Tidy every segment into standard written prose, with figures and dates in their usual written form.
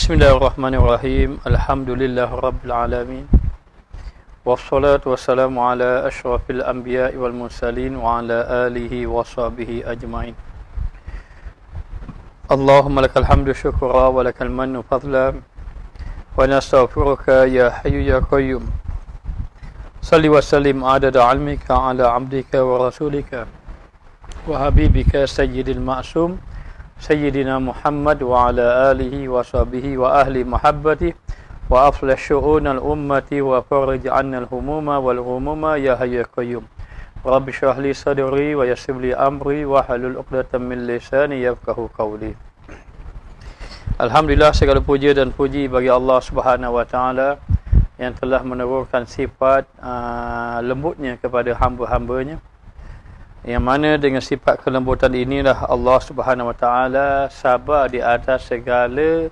Bismillahirrahmanirrahim. Alhamdulillahirabbil alamin. Wassalatu wassalamu ala asyrafil anbiya'i wal mursalin wa ala alihi wa sahbihi ajma'in. Allahumma lakal hamdu syukra wa lakal mannu fadla wa nastaghfiruka ya hayyu ya qayyum. Salli wa sallim adada ilmika ala abdika wa rasulika wa habibika sayyidil ma'sum Sayyidina Muhammad wa ala alihi wa sahbihi wa ahli mahabbati wa aflah syu'unal ummati wa farij annal humuma wal humuma ya hayyu qayyum. Rabbi shrah li sadri wa yassir li amri wa halul 'uqdatam min lisani yafqahu qawli. Alhamdulillah, segala puja dan puji bagi Allah Subhanahu wa taala yang telah menurunkan sifat lembutnya kepada hamba-hambanya, yang mana dengan sifat kelembutan inilah Allah Subhanahu wa taala sabar di atas segala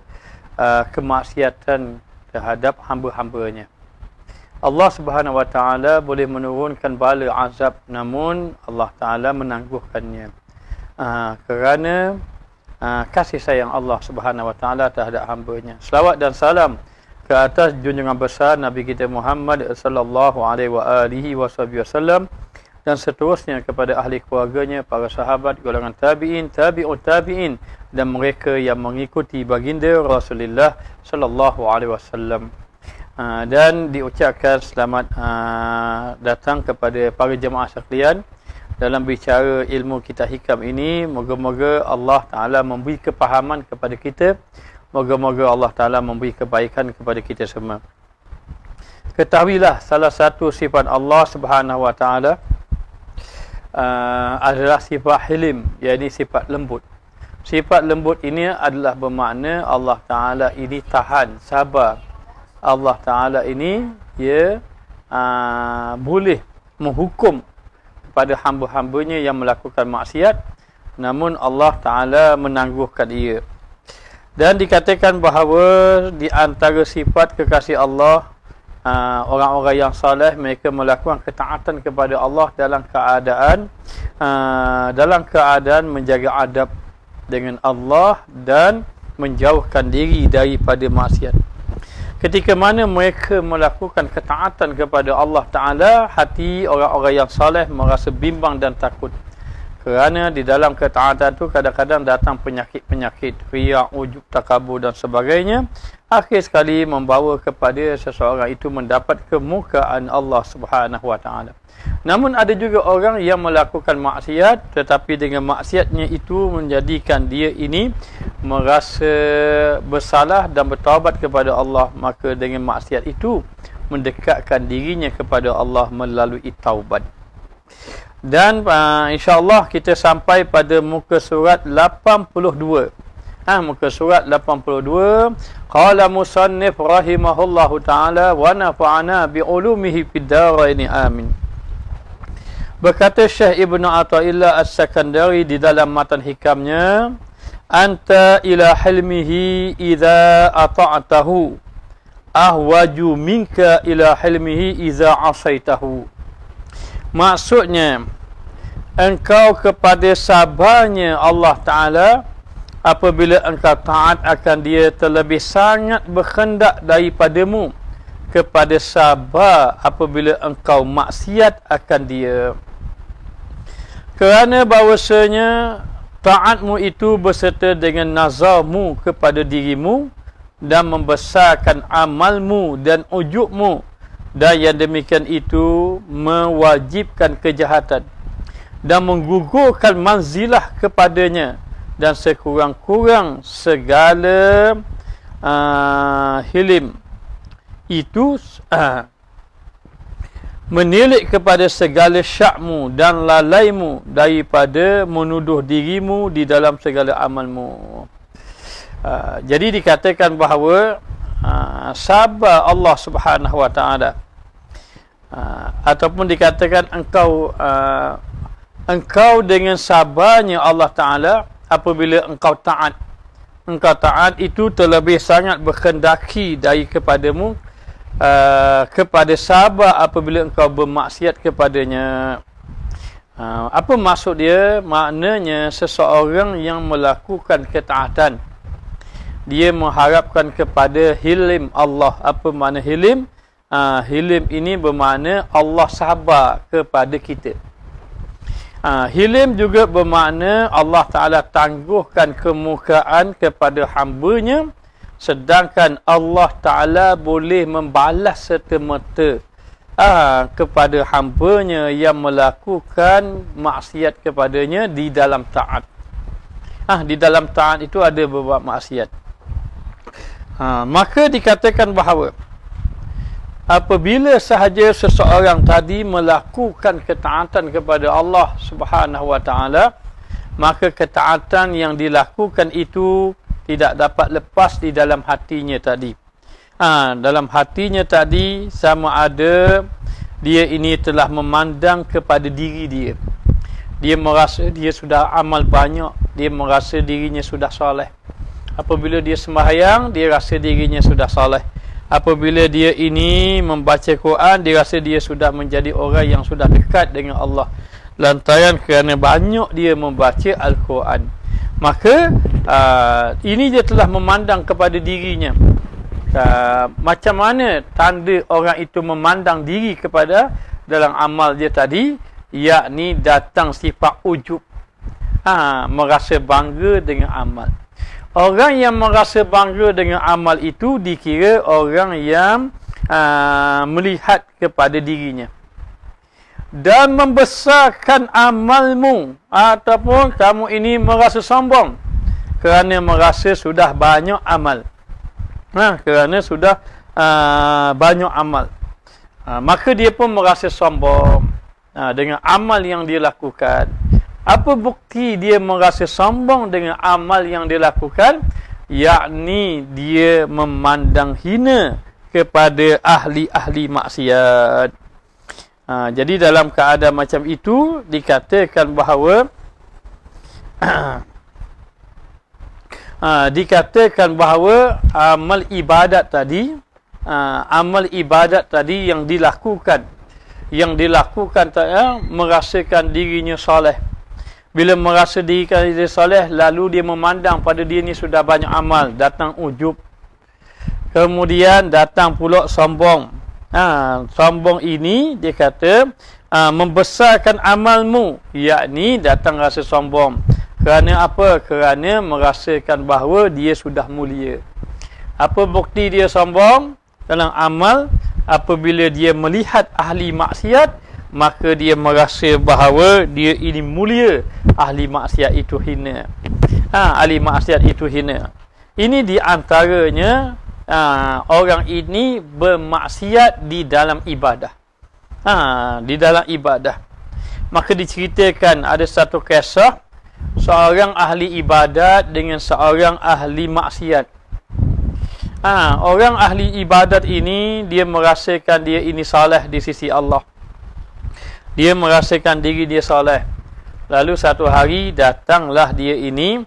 kemaksiatan terhadap hamba-hambanya. Allah Subhanahu wa taala boleh menurunkan bala azab, namun Allah taala menangguhkannya kerana kasih sayang Allah Subhanahu wa taala terhadap hambanya. Selawat dan salam ke atas junjungan besar Nabi kita Muhammad sallallahu alaihi wasallam dan seterusnya kepada ahli keluarganya, para sahabat, golongan tabi'in, tabi'ut tabi'in dan mereka yang mengikuti baginda Rasulullah sallallahu alaihi wasallam. Dan diucapkan selamat datang kepada para jemaah sekalian dalam bicara ilmu kitab hikam ini. Moga-moga Allah Taala memberi kepahaman kepada kita. Moga-moga Allah Taala memberi kebaikan kepada kita semua. Ketahuilah, salah satu sifat Allah Subhanahu wa taala adalah sifat hilim, iaitu sifat lembut. Sifat lembut ini adalah bermakna Allah Ta'ala ini tahan, sabar. Allah Ta'ala ini boleh menghukum kepada hamba-hambanya yang melakukan maksiat, namun Allah Ta'ala menangguhkan ia. Dan dikatakan bahawa di antara sifat kekasih Allah, orang-orang yang saleh, mereka melakukan ketaatan kepada Allah dalam keadaan menjaga adab dengan Allah dan menjauhkan diri daripada maksiat. Ketika mana mereka melakukan ketaatan kepada Allah Ta'ala, hati orang-orang yang saleh merasa bimbang dan takut, kerana di dalam ketaatan itu kadang-kadang datang penyakit-penyakit, riak, ujub, takabur dan sebagainya. Akhir sekali membawa kepada seseorang itu mendapat kemukaan Allah Subhanahu wa taala. Namun ada juga orang yang melakukan maksiat, tetapi dengan maksiatnya itu menjadikan dia ini merasa bersalah dan bertaubat kepada Allah. Maka dengan maksiat itu mendekatkan dirinya kepada Allah melalui taubat. Dan insya-Allah kita sampai pada muka surat 82. Muka surat 82. Qala musannif rahimahullahu taala wa nafa'ana bi ulumihi fid dharain amin. Berkata Syekh Ibnu Athaillah As-Sakandari di dalam matan hikamnya, anta ila hilmihi idza ata'tahu ahwaju minka ila hilmihi idza asaitahu. Maksudnya, engkau kepada sabarnya Allah Ta'ala apabila engkau taat akan dia terlebih sangat berkendak daripadamu kepada sabar apabila engkau maksiat akan dia. Kerana bahawasanya taatmu itu berserta dengan nazarmu kepada dirimu dan membesarkan amalmu dan ujubmu, dan yang demikian itu mewajibkan kejahatan dan menggugurkan manzilah kepadanya, dan sekurang-kurang segala hilim itu menilik kepada segala syakmu dan lalaimu daripada menuduh dirimu di dalam segala amalmu. Jadi dikatakan bahawa sabar Allah Subhanahu wa taala, ataupun dikatakan engkau dengan sabarnya Allah Ta'ala apabila engkau taat. Engkau taat itu terlebih sangat berkendaki dari kepadamu kepada sabar apabila engkau bermaksiat kepadanya. Apa maksud dia? Maknanya seseorang yang melakukan ketaatan dia mengharapkan kepada hilim Allah. Apa makna hilim? Hilim ini bermakna Allah sabar kepada kita. Hilim juga bermakna Allah Ta'ala tangguhkan kemukaan kepada hamba-Nya, sedangkan Allah Ta'ala boleh membalas serta-merta kepada hamba-Nya yang melakukan maksiat kepadanya di dalam taat. Di dalam taat itu ada berbuat maksiat. Maka dikatakan bahawa apabila sahaja seseorang tadi melakukan ketaatan kepada Allah Subhanahu wa taala, maka ketaatan yang dilakukan itu tidak dapat lepas di dalam hatinya tadi. Dalam hatinya tadi sama ada dia ini telah memandang kepada diri dia. Dia merasa dia sudah amal banyak, dia merasa dirinya sudah soleh. Apabila dia sembahyang, dia rasa dirinya sudah soleh. Apabila dia ini membaca Quran, dia rasa dia sudah menjadi orang yang sudah dekat dengan Allah, lantaran kerana banyak dia membaca Al-Quran. Maka ini dia telah memandang kepada dirinya. Macam mana tanda orang itu memandang diri kepada dalam amal dia tadi, yakni datang sifat ujub, merasa bangga dengan amal. Orang yang merasa bangga dengan amal itu dikira orang yang melihat kepada dirinya dan membesarkan amalmu, ataupun kamu ini merasa sombong kerana merasa sudah banyak amal. Kerana sudah banyak amal, maka dia pun merasa sombong dengan amal yang dia lakukan. Apa bukti dia merasa sombong dengan amal yang dia lakukan? Yakni dia memandang hina kepada ahli-ahli maksiat. Jadi dalam keadaan macam itu dikatakan bahawa amal ibadat tadi, yang dilakukan merasakan dirinya soleh. Bila merasa dirinya soleh, lalu dia memandang pada dia ni sudah banyak amal, datang ujub. Kemudian datang pula sombong. Sombong ini dia kata membesarkan amalmu, yakni datang rasa sombong. Kerana apa? Kerana merasakan bahawa dia sudah mulia. Apa bukti dia sombong dalam amal? Apabila dia melihat ahli maksiat, maka dia merasa bahawa dia ini mulia. Ahli maksiat itu hina. Ahli maksiat itu hina. Ini di antaranya orang ini bermaksiat di dalam ibadah. Di dalam ibadah. Maka diceritakan ada satu kisah seorang ahli ibadat dengan seorang ahli maksiat. Orang ahli ibadat ini dia merasakan dia ini saleh di sisi Allah. Dia merasakan diri dia saleh. Lalu satu hari datanglah dia ini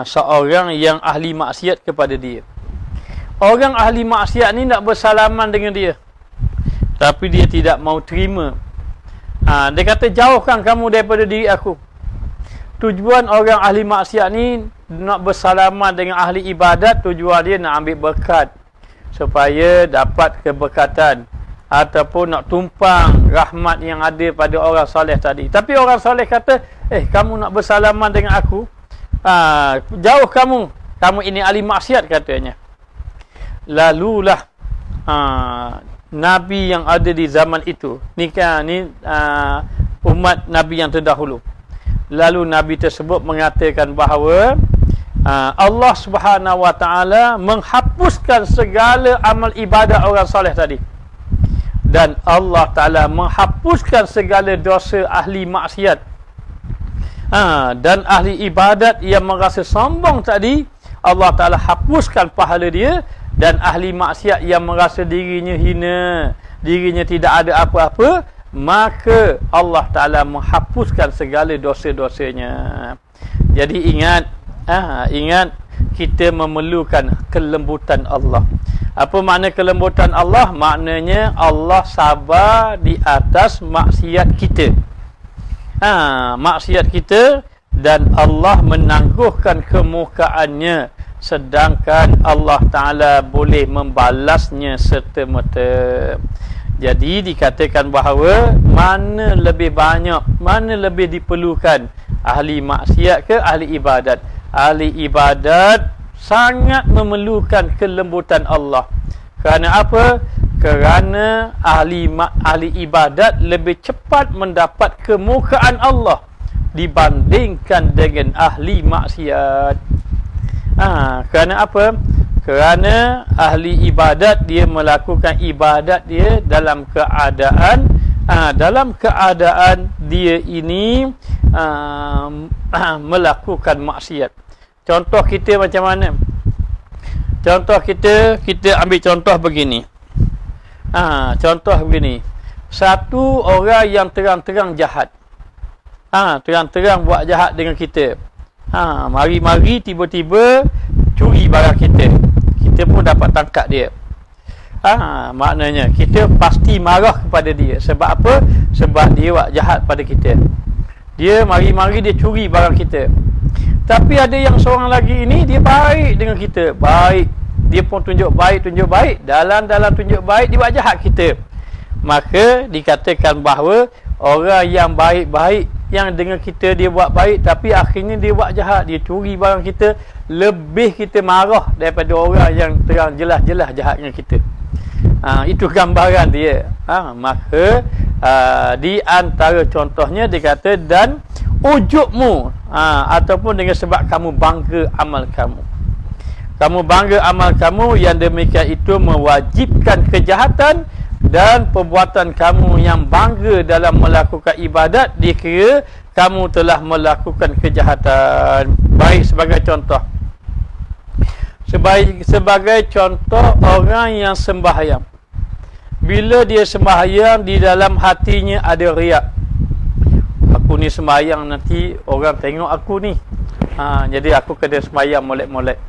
seorang yang ahli maksiat kepada dia. Orang ahli maksiat ni nak bersalaman dengan dia, tapi dia tidak mau terima. Dia kata, jauhkan kamu daripada diri aku. Tujuan orang ahli maksiat ni nak bersalaman dengan ahli ibadat, tujuan dia nak ambil berkat supaya dapat keberkatan ataupun nak tumpang rahmat yang ada pada orang soleh tadi. Tapi orang soleh kata, kamu nak bersalaman dengan aku, jauh kamu ini ahli maksiat, katanya. Lalulah Nabi yang ada di zaman itu, umat Nabi yang terdahulu. Lalu Nabi tersebut mengatakan bahawa Allah Subhanahu wa taala menghapuskan segala amal ibadat orang soleh tadi, dan Allah Taala menghapuskan segala dosa ahli maksiat. Dan ahli ibadat yang merasa sombong tadi, Allah Taala hapuskan pahala dia. Dan ahli maksiat yang merasa dirinya hina, dirinya tidak ada apa-apa, maka Allah Ta'ala menghapuskan segala dosa-dosanya. Jadi ingat, kita memerlukan kelembutan Allah. Apa makna kelembutan Allah? Maknanya Allah sabar di atas maksiat kita. Maksiat kita, dan Allah menangguhkan kemukaannya, sedangkan Allah Ta'ala boleh membalasnya serta-merta. Jadi dikatakan bahawa mana lebih banyak, mana lebih diperlukan, ahli maksiat ke ahli ibadat? Ahli ibadat sangat memerlukan kelembutan Allah. Kerana apa? Kerana ahli ibadat lebih cepat mendapat kemukaan Allah dibandingkan dengan ahli maksiat. Kerana apa? Kerana ahli ibadat dia melakukan ibadat dia dalam keadaan dia ini melakukan maksiat. Contoh kita macam mana? Contoh kita ambil contoh begini. Contoh begini. Satu orang yang terang-terang jahat. Terang-terang buat jahat dengan kita. Mari-mari tiba-tiba curi barang kita. Kita pun dapat tangkap dia. Maknanya kita pasti marah kepada dia. Sebab apa? Sebab dia buat jahat pada kita. Dia mari-mari dia curi barang kita. Tapi ada yang seorang lagi ini, dia baik dengan kita. Baik. Dia pun tunjuk baik. Dalam tunjuk baik, dia buat jahat kita. Maka dikatakan bahawa orang yang baik-baik, yang dengan kita dia buat baik, tapi akhirnya dia buat jahat, dia curi barang kita, lebih kita marah daripada orang yang terang jelas-jelas jahat dengan kita. Itu gambaran dia. Maka di antara contohnya dia kata, dan ujubmu, ataupun dengan sebab kamu bangga amal kamu. Kamu bangga amal kamu, yang demikian itu mewajibkan kejahatan, dan perbuatan kamu yang bangga dalam melakukan ibadat dikira kamu telah melakukan kejahatan. Baik, sebagai contoh, sebagai contoh orang yang sembahyang. Bila dia sembahyang, di dalam hatinya ada riak. Aku ni sembahyang, nanti orang tengok aku ni, jadi aku kena sembahyang molek-molek.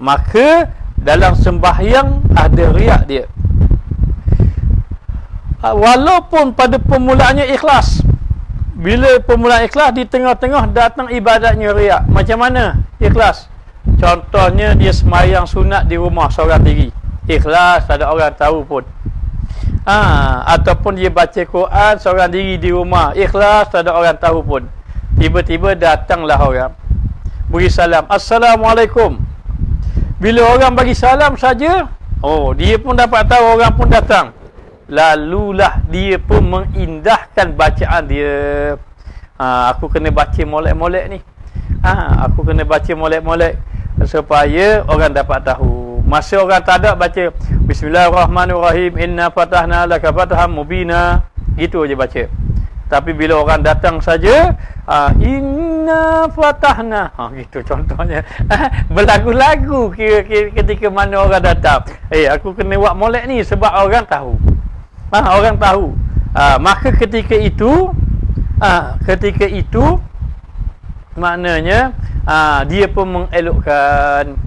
Maka dalam sembahyang ada riak dia. Walaupun pada permulaannya ikhlas. Bila permulaan ikhlas, di tengah-tengah datang ibadatnya riak. Macam mana ikhlas? Contohnya dia sembahyang sunat di rumah seorang diri, ikhlas, tak ada orang tahu pun. Ataupun dia baca Quran seorang diri di rumah, ikhlas, tak ada orang tahu pun. Tiba-tiba datanglah orang, beri salam, Assalamualaikum. Bila orang bagi salam saja, dia pun dapat tahu orang pun datang. Lalulah dia pun mengindahkan bacaan dia. Aku kena baca molek-molek ni. Aku kena baca molek-molek supaya orang dapat tahu. Masa orang tak ada, baca Bismillahirrahmanirrahim, inna fatahna laka fathan mubina, gitu aja baca. Tapi bila orang datang saja, inna fatahna, gitu contohnya. Berlagu-lagu ketika mana orang datang. Aku kena buat molek ni sebab orang tahu. Orang tahu. Maka ketika itu maknanya dia pun mengelokkan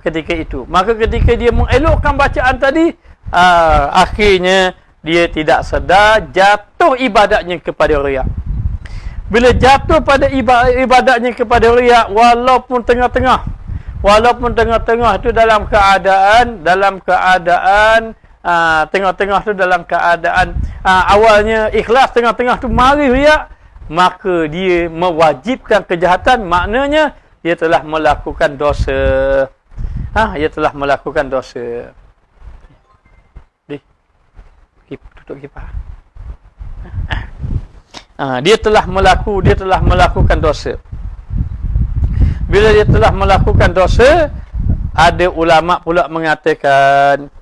ketika itu. Maka ketika dia mengelokkan bacaan tadi, akhirnya dia tidak sedar jatuh ibadatnya kepada riak. Bila jatuh pada ibadatnya kepada riak, walaupun tengah-tengah itu dalam keadaan tengah-tengah tu dalam keadaan awalnya ikhlas, tengah-tengah tu mari riak, maka dia mewajibkan kejahatan. Maknanya dia telah melakukan dosa. Dia telah melakukan dosa. Tutup kipas. Dia telah melakukan dosa. Bila dia telah melakukan dosa, ada ulama pula mengatakan,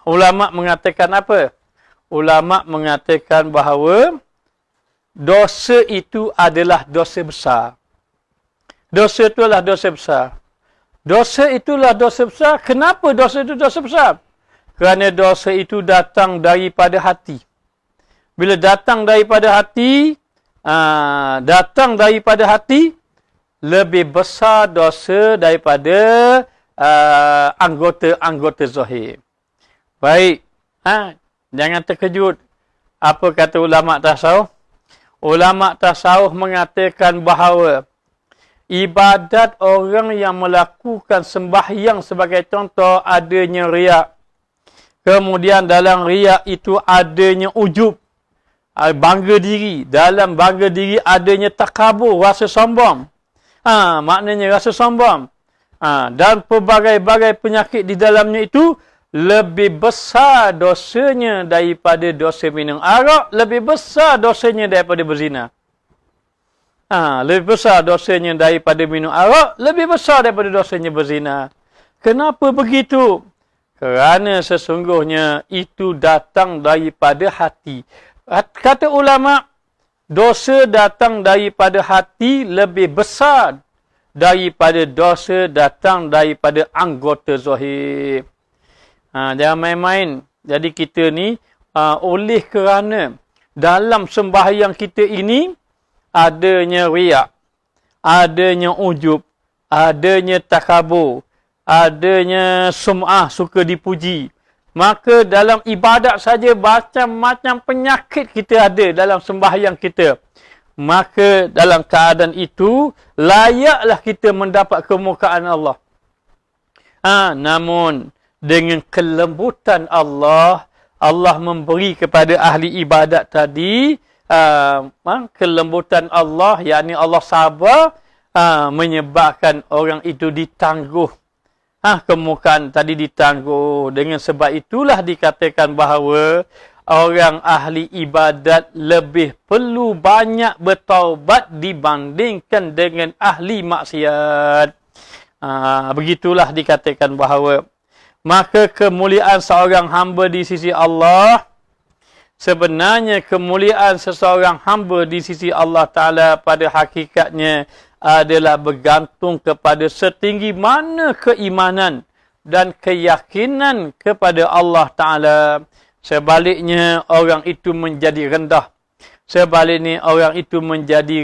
ulama mengatakan apa? Ulama mengatakan bahawa dosa itu adalah dosa besar. Dosa itu adalah dosa besar. Dosa itulah dosa besar. Kenapa dosa itu dosa besar? Kerana dosa itu datang daripada hati. Bila datang daripada hati, lebih besar dosa daripada anggota zahir. Baik, jangan terkejut. Apa kata ulama tasawuf? ulama tasawuf mengatakan bahawa ibadat orang yang melakukan sembahyang sebagai contoh adanya riak. Kemudian dalam riak itu adanya ujub, bangga diri. Dalam bangga diri adanya takabur, rasa sombong. Maknanya rasa sombong. Dan pelbagai-bagai penyakit di dalamnya itu lebih besar dosanya daripada dosa minum arak, lebih besar dosanya daripada berzina. Lebih besar dosanya daripada minum arak, lebih besar daripada dosanya berzina. Kenapa begitu? Kerana sesungguhnya itu datang daripada hati. Kata ulama, dosa datang daripada hati lebih besar daripada dosa datang daripada anggota zahir. Jangan main-main. Jadi kita ni, oleh kerana dalam sembahyang kita ini, adanya riak, adanya ujub, adanya takabur, adanya sum'ah, suka dipuji. Maka dalam ibadat saja macam-macam penyakit kita ada dalam sembahyang kita. Maka dalam keadaan itu, layaklah kita mendapat kemukaan Allah. Namun, dengan kelembutan Allah, Allah memberi kepada ahli ibadat tadi, kelembutan Allah, yakni Allah sabar, menyebabkan orang itu ditangguh. Kemukaan tadi ditangguh. Dengan sebab itulah dikatakan bahawa orang ahli ibadat lebih perlu banyak bertaubat dibandingkan dengan ahli maksiat. Begitulah dikatakan bahawa maka kemuliaan seorang hamba di sisi Allah, sebenarnya kemuliaan seseorang hamba di sisi Allah Ta'ala pada hakikatnya adalah bergantung kepada setinggi mana keimanan dan keyakinan kepada Allah Ta'ala. Sebaliknya orang itu menjadi rendah. Sebaliknya orang itu menjadi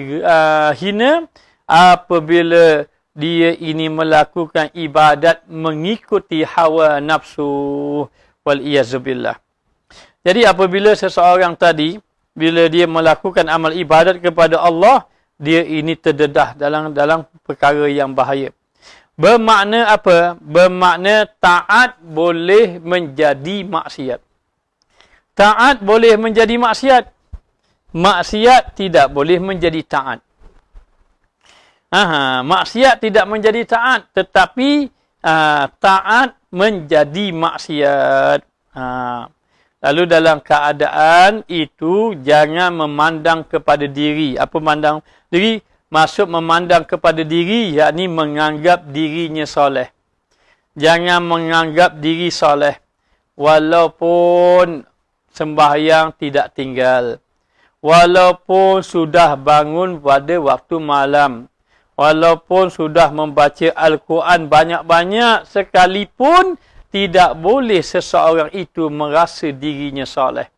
hina apabila dia ini melakukan ibadat mengikuti hawa nafsu. Wal-iyazubillah. Jadi apabila seseorang tadi, bila dia melakukan amal ibadat kepada Allah, dia ini terdedah dalam perkara yang bahaya. Bermakna apa? Bermakna taat boleh menjadi maksiat. Taat boleh menjadi maksiat. Maksiat tidak boleh menjadi taat. Maksiat tidak menjadi taat, tetapi taat menjadi maksiat. Lalu dalam keadaan itu, jangan memandang kepada diri. Apa memandang diri? Maksud memandang kepada diri, yakni menganggap dirinya soleh. Jangan menganggap diri soleh. Walaupun sembahyang tidak tinggal. Walaupun sudah bangun pada waktu malam. Walaupun sudah membaca Al-Quran banyak-banyak sekalipun, tidak boleh seseorang itu merasa dirinya soleh.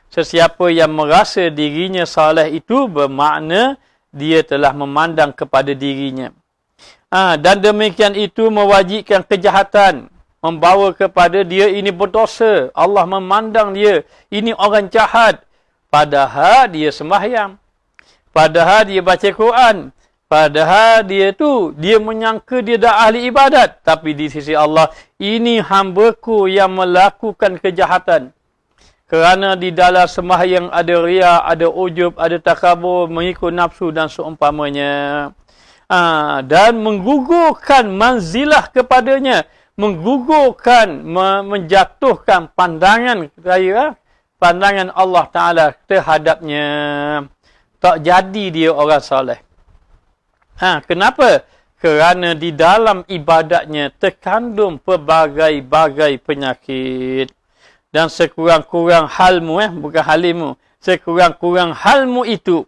Sesiapa yang merasa dirinya soleh itu bermakna dia telah memandang kepada dirinya. Dan demikian itu mewajibkan kejahatan. Membawa kepada dia ini berdosa. Allah memandang dia, ini orang jahat. Padahal dia sembahyang. Padahal dia baca Quran. Padahal dia menyangka dia dah ahli ibadat. Tapi di sisi Allah, ini hamba-Ku yang melakukan kejahatan. Kerana di dalam sembahyang ada riya, ada ujub, ada takabur, mengikut nafsu dan seumpamanya. Dan menggugurkan manzilah kepadanya. Menggugurkan, menjatuhkan pandangan pandangan Allah Ta'ala terhadapnya. Tak jadi dia orang soleh. Kenapa? Kerana di dalam ibadatnya terkandung pelbagai-bagai penyakit. Dan sekurang-kurang halmu, bukan halimu, sekurang-kurang halmu itu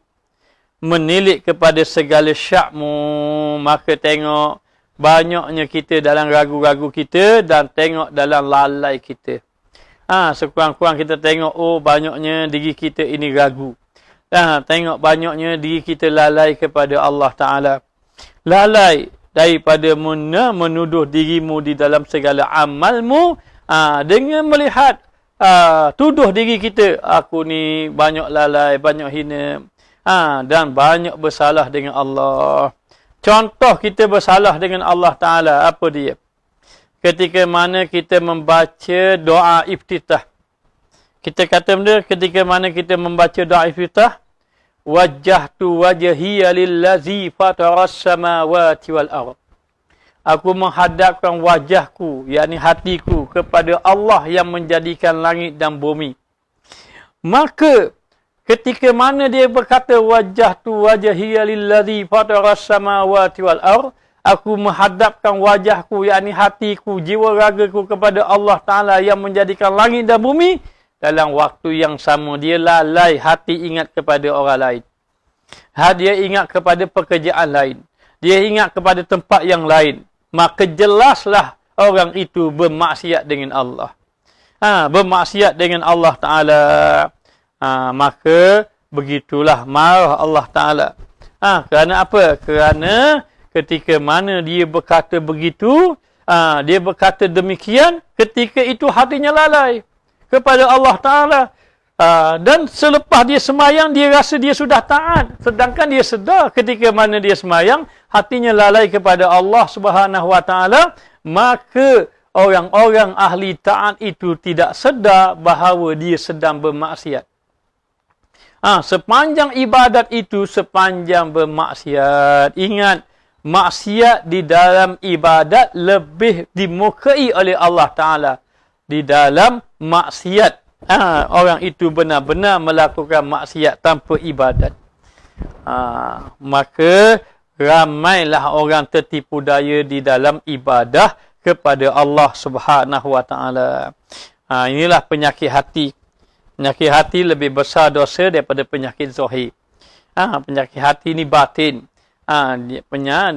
menilik kepada segala syakmu. Maka tengok banyaknya kita dalam ragu-ragu kita dan tengok dalam lalai kita. Sekurang-kurang kita tengok, banyaknya diri kita ini ragu. Tengok banyaknya diri kita lalai kepada Allah Ta'ala. Lalai daripada menuduh dirimu di dalam segala amalmu. Dengan melihat tuduh diri kita, aku ni banyak lalai, banyak hina. Dan banyak bersalah dengan Allah. Contoh kita bersalah dengan Allah Ta'ala, apa dia? Ketika mana kita membaca doa iftitah. Kita kata benda, ketika mana kita membaca doa iftitah, wajjahtu wajhiya lillazi fataras samawati wal ardh. Aku menghadapkan wajahku, yakni hatiku, kepada Allah yang menjadikan langit dan bumi. Maka ketika mana dia berkata wajjahtu wajhiya lillazi fataras samawati wal ardh, aku menghadapkan wajahku, yakni hatiku, jiwa ragaku kepada Allah Ta'ala yang menjadikan langit dan bumi. Dalam waktu yang sama, dia lalai hati ingat kepada orang lain. Dia ingat kepada pekerjaan lain. Dia ingat kepada tempat yang lain. Maka jelaslah orang itu bermaksiat dengan Allah. Bermaksiat dengan Allah Ta'ala. Maka begitulah marah Allah Ta'ala. Kerana apa? Kerana ketika mana dia berkata begitu, dia berkata demikian, ketika itu hatinya lalai kepada Allah Ta'ala. Dan selepas dia semayang, dia rasa dia sudah taat. Sedangkan dia sedar ketika mana dia semayang, hatinya lalai kepada Allah Subhanahu Wa Ta'ala. Maka orang-orang ahli taat itu tidak sedar bahawa dia sedang bermaksiat. Sepanjang ibadat itu, sepanjang bermaksiat. Ingat, maksiat di dalam ibadat lebih dimukai oleh Allah Ta'ala. Di dalam maksiat, orang itu benar-benar melakukan maksiat tanpa ibadat. Maka ramailah orang tertipu daya di dalam ibadah kepada Allah Subhanahu Wa Ta'ala. Inilah penyakit hati. Penyakit hati lebih besar dosa daripada penyakit zahir. Penyakit hati ni batin.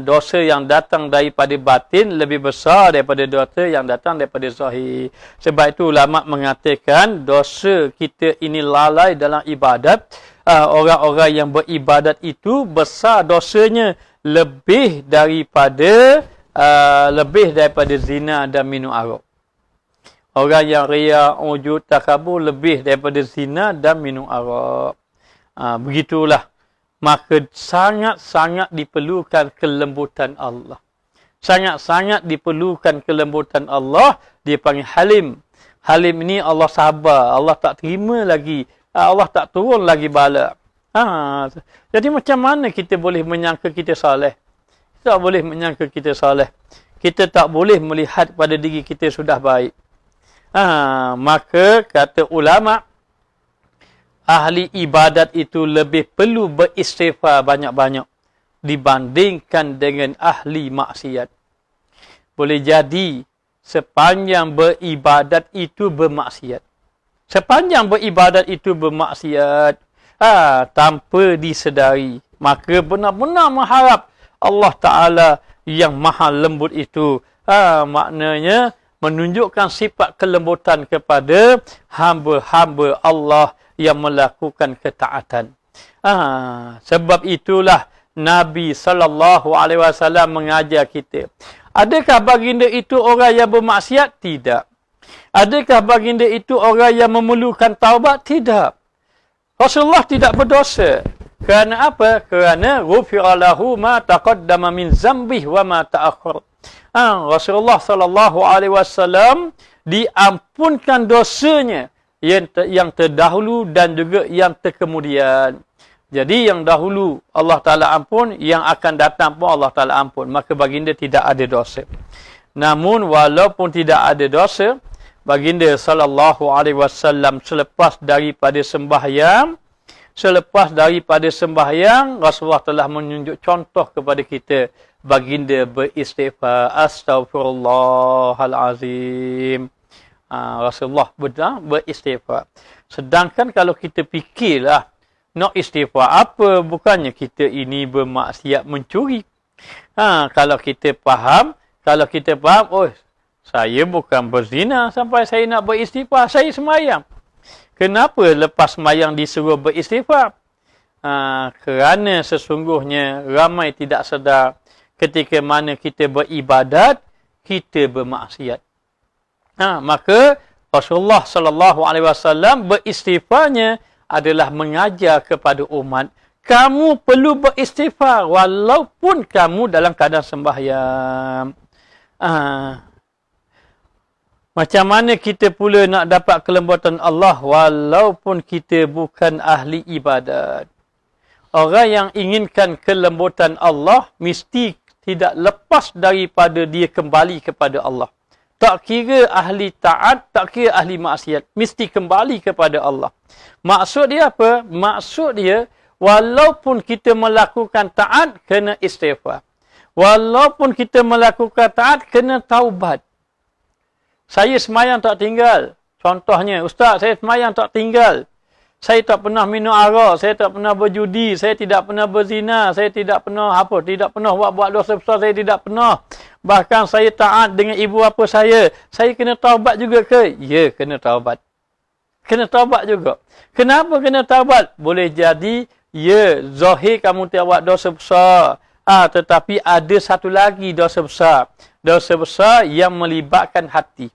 Dosa yang datang daripada batin lebih besar daripada dosa yang datang daripada zahir. Sebab itu ulama mengatakan dosa kita ini lalai dalam ibadat. Orang-orang yang beribadat itu besar dosanya lebih daripada zina dan minum arak. Orang yang riya, ujub, takabur lebih daripada zina dan minum arak. Begitulah. Maka sangat-sangat diperlukan kelembutan Allah. Sangat-sangat diperlukan kelembutan Allah. Dia panggil Halim. Halim ini Allah sabar. Allah tak terima lagi. Allah tak turun lagi bala. Jadi macam mana kita boleh menyangka kita saleh? Kita tak boleh menyangka kita saleh. Kita tak boleh melihat pada diri kita sudah baik. Maka kata ulama, ahli ibadat itu lebih perlu beristighfar banyak-banyak dibandingkan dengan ahli maksiat. Boleh jadi sepanjang beribadat itu bermaksiat. Sepanjang beribadat itu bermaksiat, tanpa disedari, maka benar-benar mengharap Allah Ta'ala yang maha lembut itu, maknanya menunjukkan sifat kelembutan kepada hamba-hamba Allah yang melakukan ketaatan. Sebab itulah Nabi SAW mengajar kita. Adakah baginda itu orang yang bermaksiat? Tidak. Adakah baginda itu orang yang memerlukan taubat? Tidak. Rasulullah tidak berdosa. Kerana apa? Kerana ghufira lahu ma taqaddama min zambih wa ma ta'akhkhar. Rasulullah SAW diampunkan dosanya yang terdahulu dan juga yang terkemudian. Jadi yang dahulu Allah Ta'ala ampun, yang akan datang pun Allah Ta'ala ampun. Maka baginda tidak ada dosa. Namun walaupun tidak ada dosa, baginda SAW selepas daripada sembahyang, Rasulullah telah menunjuk contoh kepada kita. Baginda beristighfar, astaghfirullahalazim. Rasulullah beristighfar. Sedangkan kalau kita fikirlah, nak istighfar apa? Bukannya kita ini bermaksiat mencuri. Kalau kita faham, oh, saya bukan berzina sampai saya nak beristighfar, saya semayang. Kenapa lepas semayang disuruh beristighfar? Kerana sesungguhnya ramai tidak sedar ketika mana kita beribadat, kita bermaksiat. Maka Rasulullah SAW beristighfarnya adalah mengajar kepada umat kamu perlu beristighfar walaupun kamu dalam keadaan sembahyang. Macam mana kita pula nak dapat kelembutan Allah walaupun kita bukan ahli ibadat? Orang yang inginkan kelembutan Allah mesti tidak lepas daripada dia kembali kepada Allah. Tak kira ahli taat, tak kira ahli maksiat, mesti kembali kepada Allah. Maksud dia apa? Maksud dia, walaupun kita melakukan taat, kena istighfar. Walaupun kita melakukan taat, kena taubat. Saya semayang tak tinggal. Contohnya, Ustaz, saya semayang tak tinggal. Saya tak pernah minum arak, saya tak pernah berjudi, saya tidak pernah berzina, saya tidak pernah tidak pernah buat dosa besar, saya tidak pernah. Bahkan saya taat dengan ibu bapa saya. Saya kena taubat juga ke? Ya, kena taubat. Kena taubat juga. Kenapa kena taubat? Boleh jadi, ya, zahir kamu tidak buat dosa besar. Tetapi ada satu lagi dosa besar. Dosa besar yang melibatkan hati.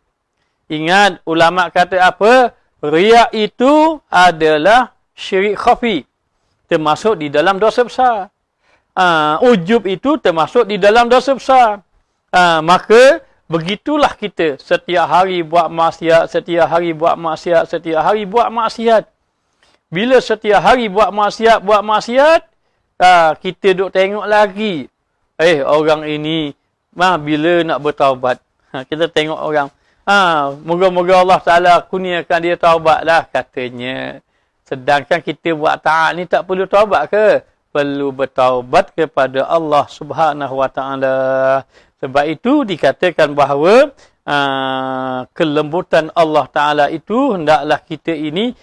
Ingat, ulama kata apa? Riak itu adalah syirik khafi. Termasuk di dalam dosa besar. Ujub itu termasuk di dalam dosa besar. Maka, begitulah kita. Setiap hari buat maksiat, setiap hari buat maksiat, setiap hari buat maksiat. Bila setiap hari buat maksiat, kita duk tengok lagi. Orang ini, bila nak bertaubat? Kita tengok orang. Moga-moga Allah Ta'ala kurniakan dia taubat lah, katanya. Sedangkan kita buat taat ni tak perlu taubat ke? Perlu bertaubat kepada Allah Subhanahu Wa Ta'ala. Sebab itu dikatakan bahawa kelembutan Allah Ta'ala itu hendaklah kita ini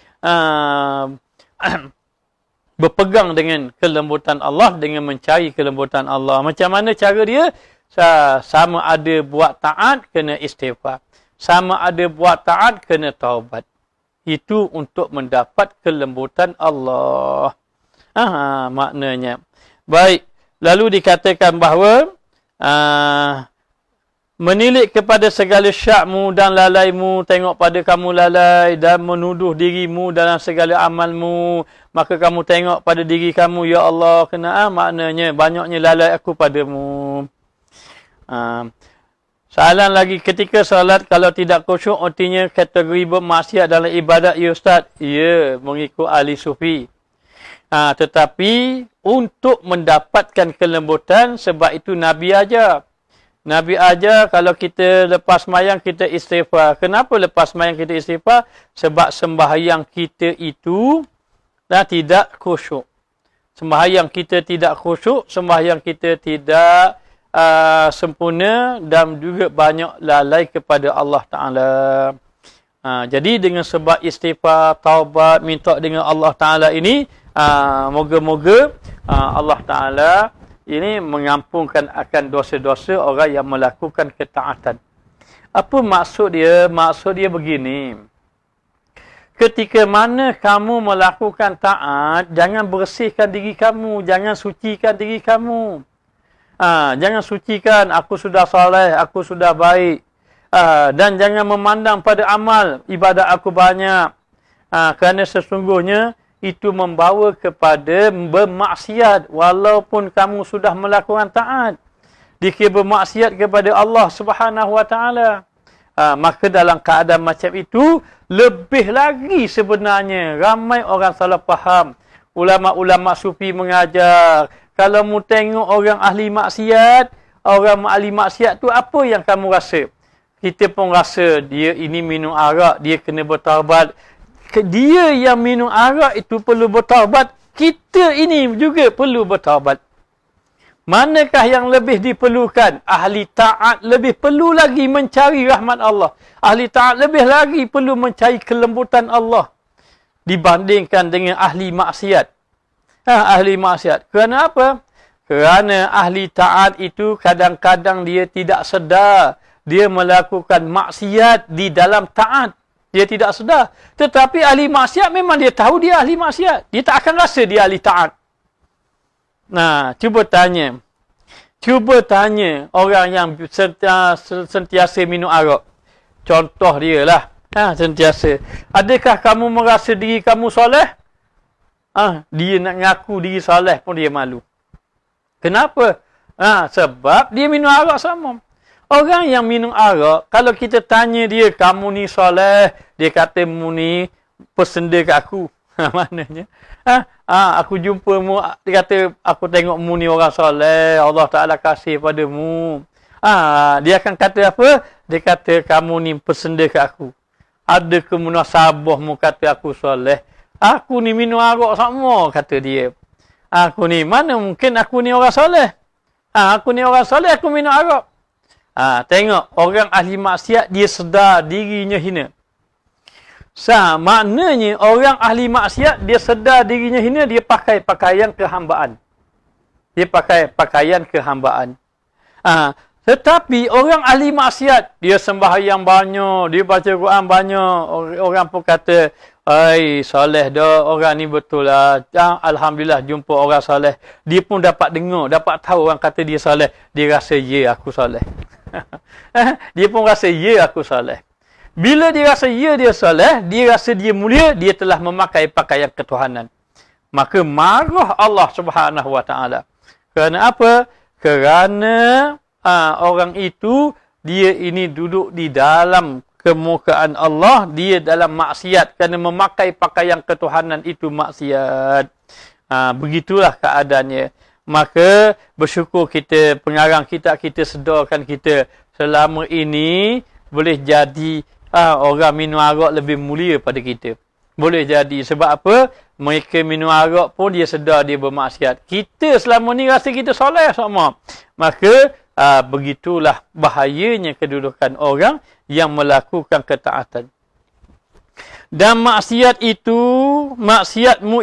berpegang dengan kelembutan Allah, dengan mencari kelembutan Allah. Macam mana cara dia? Sama ada buat taat, kena istighfar. Sama ada buat taat, kena taubat. Itu untuk mendapat kelembutan Allah. Maknanya. Baik. Lalu dikatakan bahawa menilik kepada segala syakmu dan lalaimu, tengok pada kamu lalai dan menuduh dirimu dalam segala amalmu, maka kamu tengok pada diri kamu, ya Allah, kena maknanya banyaknya lalai aku padamu. Soalan lagi, ketika salat kalau tidak khusyuk, artinya kategori bermaksiat dalam ibadat, ya Ustaz? Ya, mengikut ahli sufi. Tetapi untuk mendapatkan kelembutan, sebab itu Nabi ajar. Nabi ajar kalau kita lepas sembahyang kita istighfar. Kenapa lepas sembahyang kita istighfar? Sebab sembahyang kita itu tidak khusyuk. Sembahyang kita tidak khusyuk, sembahyang kita tidak sempurna dan juga banyak lalai kepada Allah Ta'ala. Jadi dengan sebab istighfar, taubat, minta dengan Allah Ta'ala ini, moga-moga Allah Ta'ala ini mengampunkan akan dosa-dosa orang yang melakukan ketaatan. Apa maksud dia? Maksud dia begini. Ketika mana kamu melakukan taat, jangan bersihkan diri kamu, jangan sucikan diri kamu. Jangan sucikan, aku sudah soleh, aku sudah baik. Dan jangan memandang pada amal, ibadat aku banyak. Kerana sesungguhnya, itu membawa kepada bermaksiat. Walaupun kamu sudah melakukan taat. Dikira bermaksiat kepada Allah Subhanahu Wa Ta'ala. Maka dalam keadaan macam itu, lebih lagi sebenarnya, ramai orang salah faham. Ulama-ulama sufi mengajar, kalau mu tengok orang ahli maksiat, orang ahli maksiat tu apa yang kamu rasa? Kita pun rasa dia ini minum arak, dia kena bertaubat. Dia yang minum arak itu perlu bertaubat, kita ini juga perlu bertaubat. Manakah yang lebih diperlukan? Ahli taat lebih perlu lagi mencari rahmat Allah. Ahli taat lebih lagi perlu mencari kelembutan Allah dibandingkan dengan ahli maksiat. Ahli maksiat. Kerana apa? Kerana ahli taat itu kadang-kadang dia tidak sedar. Dia melakukan maksiat di dalam taat. Dia tidak sedar. Tetapi ahli maksiat memang dia tahu dia ahli maksiat. Dia tak akan rasa dia ahli taat. Cuba tanya. Cuba tanya orang yang sentiasa minum arak. Contoh dia lah. Sentiasa. Adakah kamu merasa diri kamu soleh? Dia nak ngaku diri soleh pun dia malu. Kenapa? Sebab dia minum arak sama. Orang yang minum arak, kalau kita tanya dia, kamu ni soleh, dia kata, mu ni pesenda kat aku. Maknanya, aku jumpa mu, dia kata, aku tengok mu ni orang soleh, Allah Ta'ala kasih padamu. Dia akan kata apa? Dia kata, kamu ni pesenda kat aku. Ada kemunasabah mu kata aku soleh. Aku ni minum arak sama, kata dia. Aku ni, mana mungkin aku ni orang soleh? Aku ni orang soleh, aku minum arak. Tengok, orang ahli maksiat, dia sedar dirinya hina. Maknanya, orang ahli maksiat, dia sedar dirinya hina, dia pakai pakaian kehambaan. Dia pakai pakaian kehambaan. Tetapi, orang ahli maksiat, dia sembahyang banyak, dia baca Quran banyak. Orang pun kata, soleh dah, orang ni betul lah. Alhamdulillah jumpa orang soleh. Dia pun dapat dengar, dapat tahu orang kata dia soleh. Dia rasa, ya aku soleh. Dia pun rasa, ya aku soleh. Bila dia rasa, ya dia soleh, dia rasa dia mulia, dia telah memakai pakaian ketuhanan. Maka marah Allah Subhanahu Wa Taala. Kerana apa? Kerana orang itu, dia ini duduk di dalam kemukaan Allah, dia dalam maksiat kerana memakai pakaian ketuhanan itu maksiat. Begitulah keadaannya. Maka bersyukur kita, pengarang kita sedarkan kita selama ini boleh jadi orang minum arak lebih mulia pada kita. Boleh jadi. Sebab apa? Mereka minum arak pun dia sedar dia bermaksiat. Kita selama ni rasa kita soleh sama. Maka begitulah bahayanya kedudukan orang yang melakukan ketaatan. Dan maksiatmu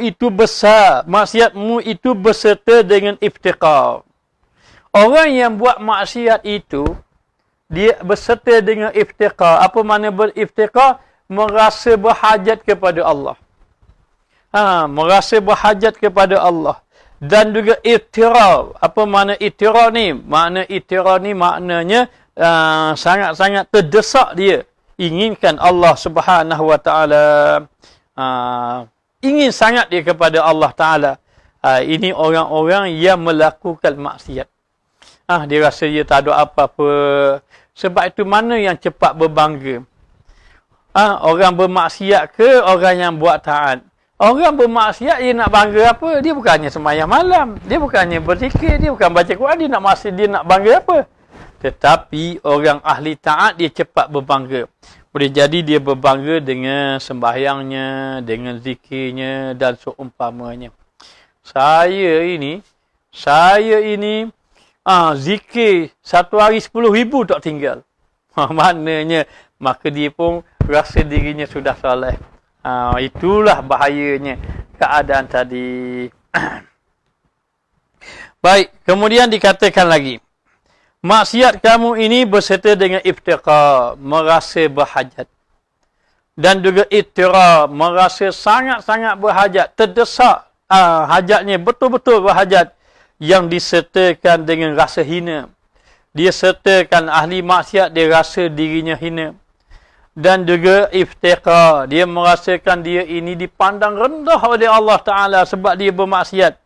itu besar. Maksiatmu itu berserta dengan iftiqar. Orang yang buat maksiat itu, dia berserta dengan iftiqar. Apa makna beriftiqar? Merasa berhajat kepada Allah. Merasa berhajat kepada Allah. Dan juga ittirar. Apa makna ittirar ni? Makna ittirar ni maknanya sangat-sangat terdesak dia. Inginkan Allah Subhanahu Wa Taala. Ingin sangat dia kepada Allah Ta'ala. Ini orang-orang yang melakukan maksiat. Dia rasa dia tak ada apa-apa. Sebab itu mana yang cepat berbangga? Orang bermaksiat ke orang yang buat taat? Orang bermaksiat, dia nak bangga apa? Dia bukannya sembahyang malam. Dia bukannya berzikir. Dia bukan baca Quran. Dia nak bangga apa? Tetapi orang ahli taat, dia cepat berbangga. Boleh jadi dia berbangga dengan sembahyangnya, dengan zikirnya dan seumpamanya. Saya ini zikir 1 hari 10,000 tak tinggal. Maknanya, maka dia pun rasa dirinya sudah soleh. Itulah bahayanya keadaan tadi. Baik, kemudian dikatakan lagi. Maksiat kamu ini berserta dengan iftiqar, merasa berhajat. Dan juga ittira, merasa sangat-sangat berhajat, terdesak. Hajatnya betul-betul berhajat. Yang disertakan dengan rasa hina. Dia sertakan ahli maksiat, dia rasa dirinya hina. Dan juga iftiqar, dia merasakan dia ini dipandang rendah oleh Allah Ta'ala sebab dia bermaksiat.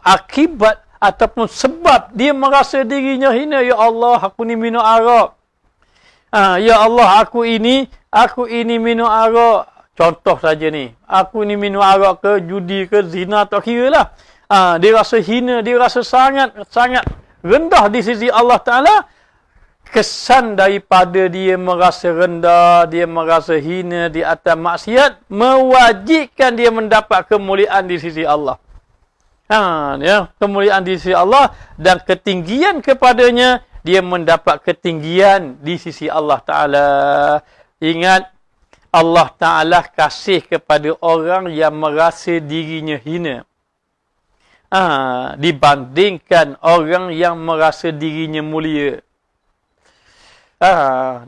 Akibat ataupun sebab dia merasa dirinya hina. Ya Allah, aku ni minum arak. Ya Allah, aku ini minum arak. Contoh saja ni. Aku ni minum arak ke, judi ke, zina, tak kira lah. Dia rasa hina, dia rasa sangat rendah di sisi Allah Ta'ala. Kesan daripada dia merasa rendah, dia merasa hina di atas maksiat, mewajibkan dia mendapat kemuliaan di sisi Allah. Kemuliaan di sisi Allah dan ketinggian kepadanya, dia mendapat ketinggian di sisi Allah Ta'ala. Ingat, Allah Ta'ala kasih kepada orang yang merasa dirinya hina. Dibandingkan orang yang merasa dirinya mulia.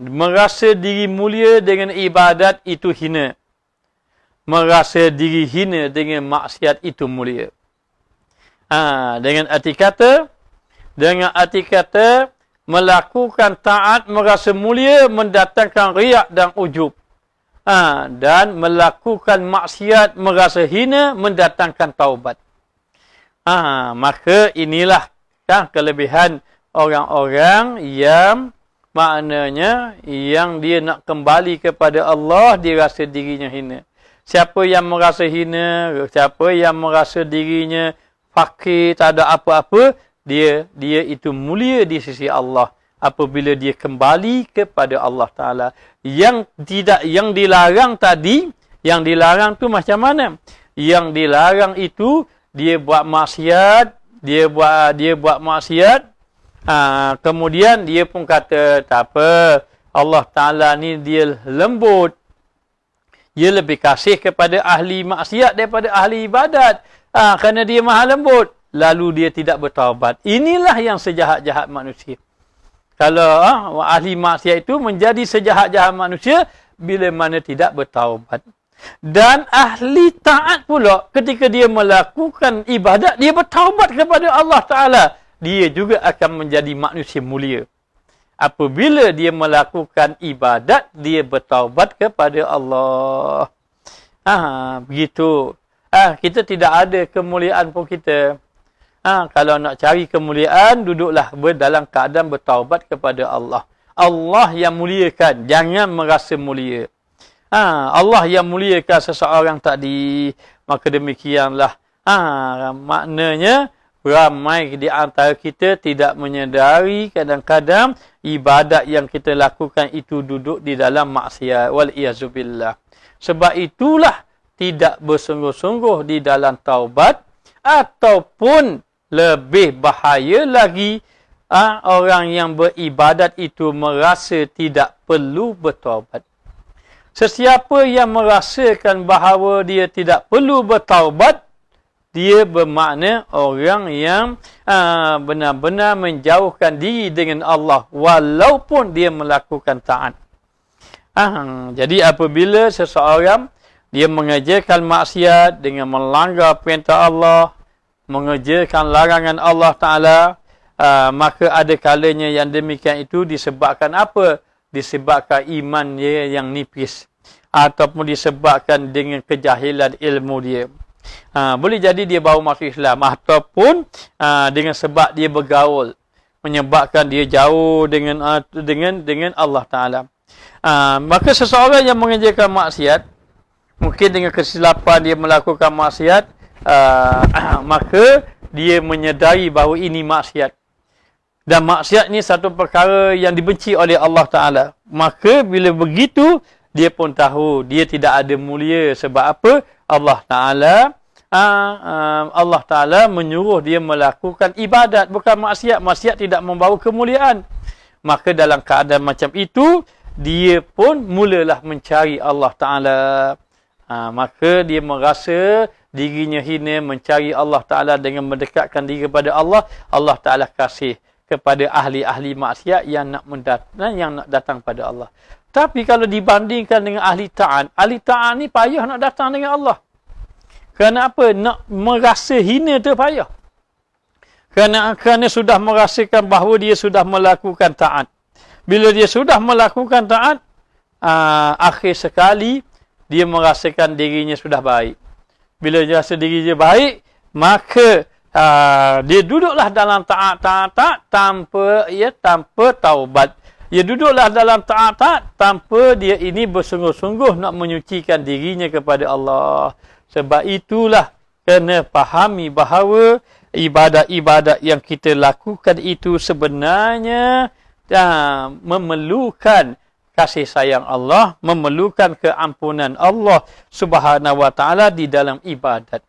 Merasa diri mulia dengan ibadat itu hina. Merasa diri hina dengan maksiat itu mulia. Dengan arti kata melakukan taat merasa mulia mendatangkan riak dan ujub. dan melakukan maksiat, merasa hina, mendatangkan taubat. Maka inilah kelebihan orang-orang yang maknanya yang dia nak kembali kepada Allah, dia rasa dirinya hina. Siapa yang merasa hina, siapa yang merasa dirinya fakir, tak ada apa-apa, dia itu mulia di sisi Allah apabila dia kembali kepada Allah Taala. Yang dilarang tadi, yang dilarang tu macam mana? Yang dilarang itu dia buat maksiat, dia buat maksiat, kemudian dia pun kata tak apa, Allah Taala ni dia lembut. Dia lebih kasih kepada ahli maksiat daripada ahli ibadat. Kerana dia maha lembut. Lalu dia tidak bertaubat. Inilah yang sejahat-jahat manusia. Kalau ahli maksiat itu menjadi sejahat-jahat manusia bila mana tidak bertaubat. Dan ahli taat pula ketika dia melakukan ibadat, dia bertaubat kepada Allah Ta'ala. Dia juga akan menjadi manusia mulia. Apabila dia melakukan ibadat, dia bertaubat kepada Allah. Begitu. Kita tidak ada kemuliaan pun kita. Kalau nak cari kemuliaan, duduklah dalam keadaan bertaubat kepada Allah. Allah yang muliakan, jangan merasa mulia. Allah yang muliakan seseorang tadi. Maka demikianlah. Maknanya, ramai di antara kita tidak menyedari kadang-kadang ibadat yang kita lakukan itu duduk di dalam maksiat. Wal-iyazubillah. Sebab itulah tidak bersungguh-sungguh di dalam taubat, ataupun lebih bahaya lagi, orang yang beribadat itu merasa tidak perlu bertaubat. Sesiapa yang merasakan bahawa dia tidak perlu bertaubat, dia bermakna orang yang benar-benar menjauhkan diri dengan Allah walaupun dia melakukan taat. Jadi apabila seseorang dia mengerjakan maksiat dengan melanggar perintah Allah, mengerjakan larangan Allah Ta'ala, maka ada kalanya yang demikian itu disebabkan apa? Disebabkan iman dia yang nipis, ataupun disebabkan dengan kejahilan ilmu dia. Boleh jadi dia baru masuk Islam, ataupun dengan sebab dia bergaul menyebabkan dia jauh dengan Allah Taala. Maka seseorang yang mengerjakan maksiat, mungkin dengan kesilapan dia melakukan maksiat, maka dia menyedari bahawa ini maksiat. Dan maksiat ni satu perkara yang dibenci oleh Allah Taala. Maka bila begitu, dia pun tahu dia tidak ada mulia. Sebab apa? Allah Ta'ala menyuruh dia melakukan ibadat, bukan maksiat. Maksiat tidak membawa kemuliaan. Maka dalam keadaan macam itu, dia pun mulalah mencari Allah Ta'ala. Maka dia merasa dirinya hina, mencari Allah Ta'ala dengan mendekatkan diri kepada Allah. Allah Ta'ala kasih kepada ahli-ahli maksiat yang nak datang pada Allah. Tapi kalau dibandingkan dengan ahli ta'at ni payah nak datang dengan Allah. Kerana apa? Nak merasa hina tu payah. Kerana sudah merasakan bahawa dia sudah melakukan taat. Bila dia sudah melakukan taat, akhir sekali dia merasakan dirinya sudah baik. Bila dia rasa dirinya baik, maka dia duduklah dalam taat tanpa taubat. Dia duduklah dalam taat tanpa dia ini bersungguh-sungguh nak menyucikan dirinya kepada Allah. Sebab itulah kena fahami bahawa ibadat-ibadat yang kita lakukan itu sebenarnya memerlukan kasih sayang Allah, memerlukan keampunan Allah Subhanahu wa Ta'ala di dalam ibadat.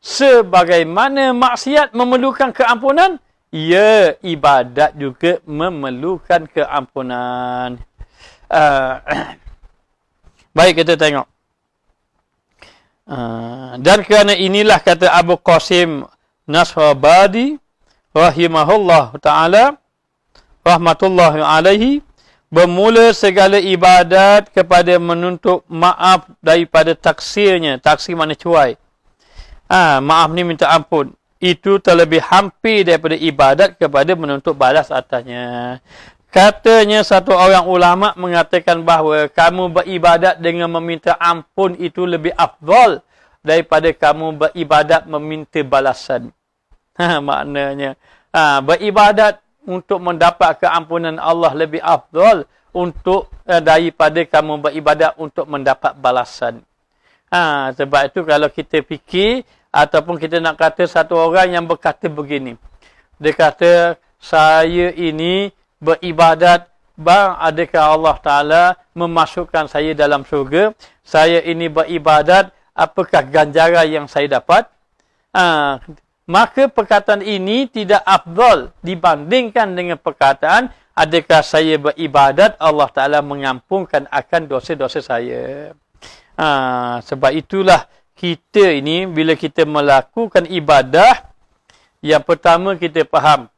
Sebagaimana maksiat memerlukan keampunan, ya, ibadat juga memerlukan keampunan. Baik, kita tengok. Dan kerana inilah kata Abu Qasim Nasrabadi rahimahullah ta'ala, rahmatullahi alaihi, bermula segala ibadat kepada menuntut maaf daripada taksirnya. Taksir mana cuai. Maaf ni minta ampun. Itu terlebih hampir daripada ibadat kepada menuntut balas atasnya. Katanya satu orang ulama mengatakan bahawa kamu beribadat dengan meminta ampun itu lebih afdal daripada kamu beribadat meminta balasan. Maknanya beribadat untuk mendapat keampunan Allah lebih afdal untuk daripada kamu beribadat untuk mendapat balasan. Sebab itu kalau kita fikir ataupun kita nak kata satu orang yang berkata begini. Dia kata, saya ini beribadat, bang, adakah Allah Ta'ala memasukkan saya dalam syurga? Saya ini beribadat, apakah ganjaran yang saya dapat? Maka perkataan ini tidak afdal dibandingkan dengan perkataan, adakah saya beribadat, Allah Ta'ala mengampunkan akan dosa-dosa saya. Sebab itulah kita ini, bila kita melakukan ibadah, yang pertama kita faham,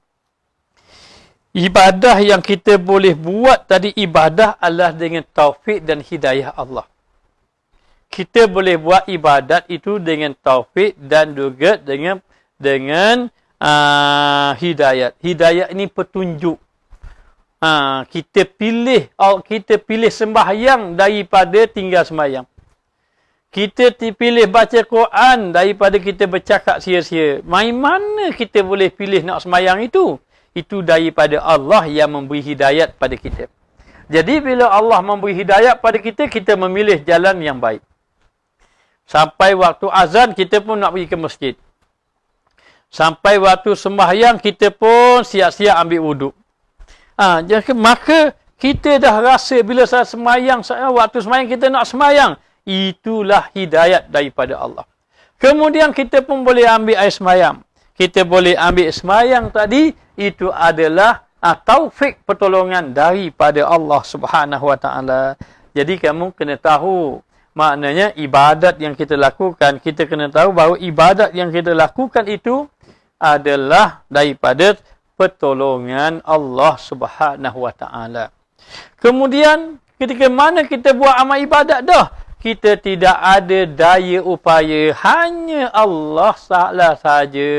ibadah yang kita boleh buat tadi, ibadah adalah dengan taufik dan hidayah Allah. Kita boleh buat ibadat itu dengan taufik dan juga dengan hidayat. Hidayat ini petunjuk. Kita pilih sembahyang daripada tinggal sembahyang. Kita pilih baca Quran daripada kita bercakap sia-sia. Mana kita boleh pilih nak sembahyang itu? Itu daripada Allah yang memberi hidayat pada kita. Jadi bila Allah memberi hidayat pada kita, kita memilih jalan yang baik. Sampai waktu azan, kita pun nak pergi ke masjid. Sampai waktu sembahyang, kita pun siap-siap ambil wuduk. Maka kita dah rasa bila saya sembahyang, waktu sembahyang kita nak sembahyang. Itulah hidayat daripada Allah. Kemudian kita pun boleh ambil air sembahyang. Kita boleh ambil sembahyang tadi, itu adalah taufik pertolongan daripada Allah Subhanahu Wa Taala. Jadi kamu kena tahu, maknanya ibadat yang kita lakukan, kita kena tahu bahawa ibadat yang kita lakukan itu adalah daripada pertolongan Allah Subhanahu Wa Taala. Kemudian ketika mana kita buat amal ibadat dah, kita tidak ada daya upaya, hanya Allah Ta'ala saja.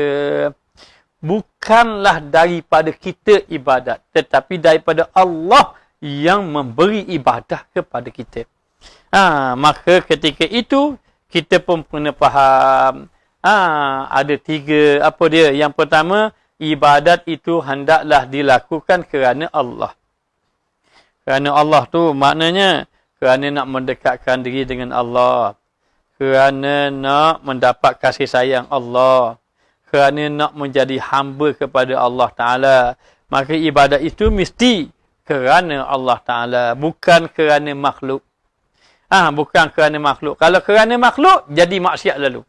Bukanlah daripada kita ibadat, tetapi daripada Allah yang memberi ibadah kepada kita. Maka ketika itu, kita pun kena faham. Ada tiga, apa dia? Yang pertama, ibadat itu hendaklah dilakukan kerana Allah. Kerana Allah tu maknanya, kerana nak mendekatkan diri dengan Allah. Kerana nak mendapat kasih sayang Allah. Kerana nak menjadi hamba kepada Allah Ta'ala. Maka ibadat itu mesti kerana Allah Ta'ala. Bukan kerana makhluk. Bukan kerana makhluk. Kalau kerana makhluk, jadi maksiat lalu.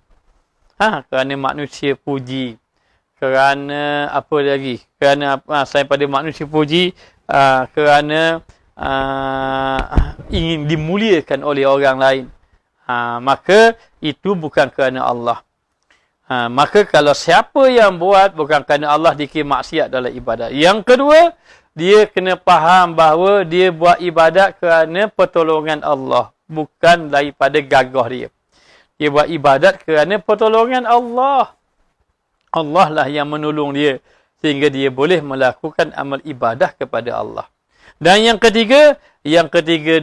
Kerana manusia puji. Kerana apa lagi? Kerana selain pada manusia puji. Kerana ingin dimuliakan oleh orang lain. Maka itu bukan kerana Allah. Maka kalau siapa yang buat bukan kerana Allah, dikira maksiat dalam ibadat. Yang kedua, dia kena faham bahawa dia buat ibadat kerana pertolongan Allah, bukan daripada gagah dia. Dia buat ibadat kerana pertolongan Allah. Allah lah yang menolong dia sehingga dia boleh melakukan amal ibadah kepada Allah. Dan yang ketiga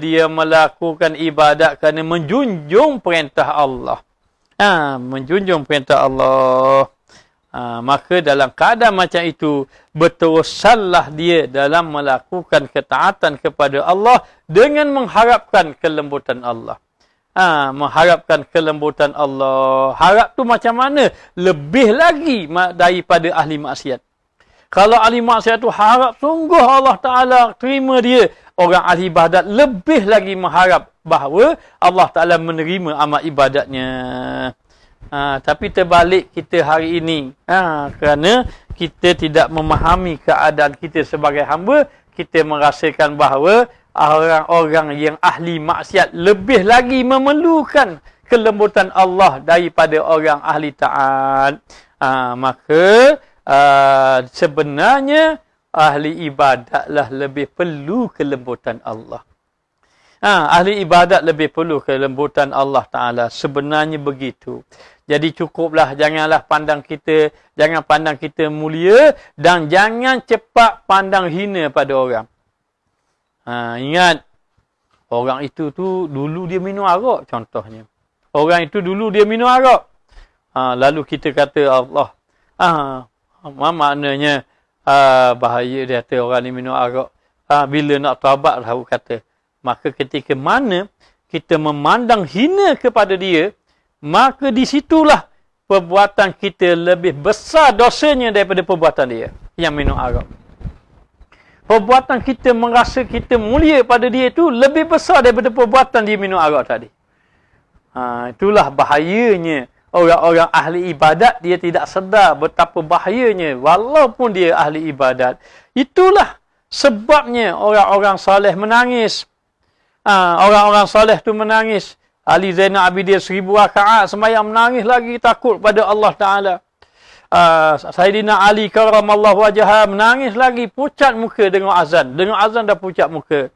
dia melakukan ibadat kerana menjunjung perintah Allah. Menjunjung perintah Allah. Maka dalam keadaan macam itu, berterusanlah dia dalam melakukan ketaatan kepada Allah dengan mengharapkan kelembutan Allah. Mengharapkan kelembutan Allah. Harap tu macam mana? Lebih lagi daripada ahli maksiat. Kalau ahli maksiat tu harap sungguh Allah Ta'ala terima dia, orang ahli ibadat lebih lagi mengharap bahawa Allah Ta'ala menerima amal ibadatnya. Tapi terbalik kita hari ini. Kerana kita tidak memahami keadaan kita sebagai hamba, kita merasakan bahawa orang-orang yang ahli maksiat lebih lagi memerlukan kelembutan Allah daripada orang ahli taat. Maka sebenarnya ahli ibadatlah lebih perlu kelembutan Allah. Ahli ibadat lebih perlu kelembutan Allah Ta'ala. Sebenarnya begitu. Jadi cukuplah, jangan pandang kita mulia dan jangan cepat pandang hina pada orang. Ingat, orang itu tu dulu dia minum arak contohnya. Orang itu dulu dia minum arak. Lalu kita kata Allah. Maknanya bahaya dia kata orang ni minum arak. Bila nak taubat lah kata. Maka ketika mana kita memandang hina kepada dia, maka di situlah perbuatan kita lebih besar dosanya daripada perbuatan dia yang minum arak. Perbuatan kita merasa kita mulia pada dia itu lebih besar daripada perbuatan dia minum arak tadi. Itulah bahayanya orang-orang ahli ibadat, dia tidak sedar betapa bahayanya walaupun dia ahli ibadat. Itulah sebabnya orang-orang soleh menangis. Orang-orang soleh tu menangis. Ali Zainal Abidin 1000 rakaat sembahyang menangis lagi takut pada Allah Ta'ala. Sayyidina Ali karamallahu wajhah menangis lagi, pucat muka dengan azan. Dengan azan dah pucat muka.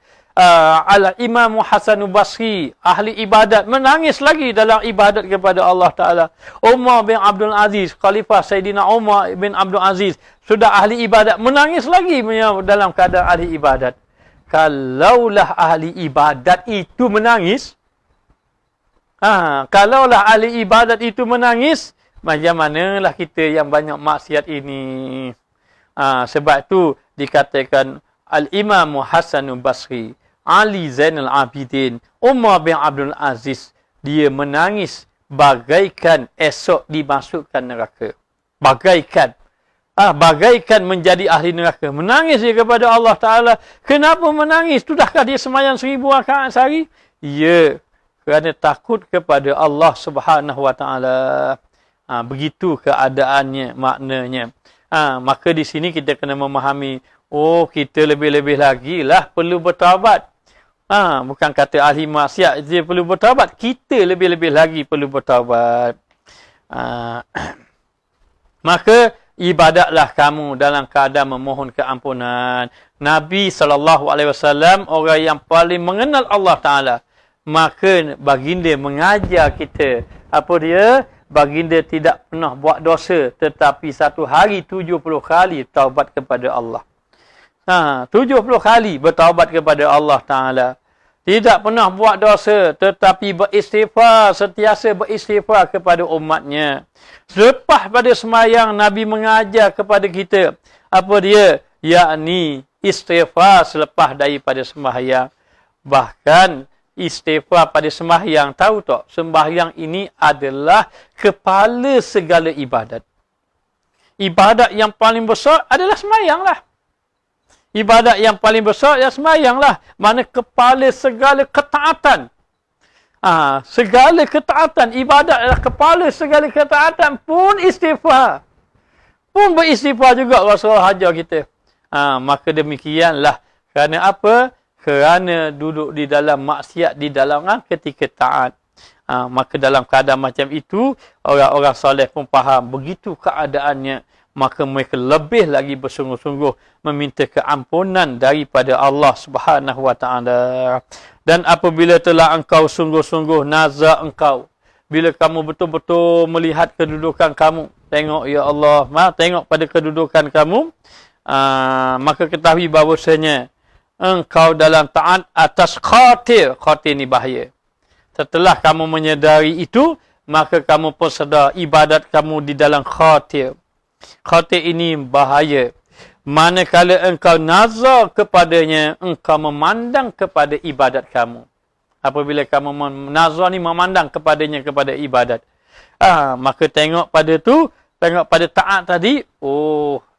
Al-Imam Hasan Basri, ahli ibadat, menangis lagi dalam ibadat kepada Allah Ta'ala. Umar bin Abdul Aziz, Khalifah Sayyidina Umar bin Abdul Aziz, sudah ahli ibadat, menangis lagi dalam keadaan ahli ibadat. Kalaulah ahli ibadat itu menangis, kalaulah ahli ibadat itu menangis, macam manalah kita yang banyak maksiat ini. Sebab tu dikatakan Al-Imam Hasan Basri, Ali Zainal Abidin, Umar bin Abdul Aziz, dia menangis bagaikan esok dimasukkan neraka. Bagaikan menjadi ahli neraka. Menangis dia kepada Allah Ta'ala. Kenapa menangis? Sudahkah dia semayang 1000 rakaat sehari? Ya, kerana takut kepada Allah Subhanahu Wa Ta'ala. Begitu keadaannya, maknanya. Maka di sini kita kena memahami, kita lebih-lebih lagi lah perlu bertaubat. Bukan kata ahli maksiat dia perlu bertaubat, kita lebih-lebih lagi perlu bertaubat. Maka ibadatlah kamu dalam keadaan memohon keampunan. Nabi SAW orang yang paling mengenal Allah Ta'ala. Maka baginda mengajar kita. Apa dia? Baginda tidak pernah buat dosa, tetapi satu hari 70 kali taubat kepada Allah. 70 kali bertaubat kepada Allah Ta'ala. Tidak pernah buat dosa, tetapi beristighfar, sentiasa beristighfar kepada umatnya. Selepas pada semayang, Nabi mengajar kepada kita. Apa dia? Yakni istighfar selepas daripada sembahyang. Bahkan istighfar pada sembahyang, tahu tak? Sembahyang ini adalah kepala segala ibadat. Ibadat yang paling besar adalah sembahyang lah. Ibadat yang paling besar adalah sembahyang lah. Mana kepala segala ketaatan. Segala ketaatan, ibadat adalah kepala segala ketaatan, pun istighfar. Pun beristighfar juga Rasulullah ajar kita. Maka demikianlah. Kerana apa? Kerana duduk di dalam maksiat, di dalam ketika taat. Maka dalam keadaan macam itu, orang-orang soleh pun faham begitu keadaannya. Maka mereka lebih lagi bersungguh-sungguh meminta keampunan daripada Allah Subhanahu Wa Ta'ala. Dan apabila telah engkau sungguh-sungguh nazar engkau, bila kamu betul-betul melihat kedudukan kamu, tengok ya Allah, tengok pada kedudukan kamu, maka ketahui bahawasanya engkau dalam taat atas khatir. Khatir ni bahaya. Setelah kamu menyedari itu, maka kamu pun sedar ibadat kamu di dalam khatir. Khatir ini bahaya. Manakala engkau nazar kepadanya, engkau memandang kepada ibadat kamu. Apabila kamu nazar ni memandang kepadanya, kepada ibadat. Maka tengok pada tu, tengok pada taat tadi,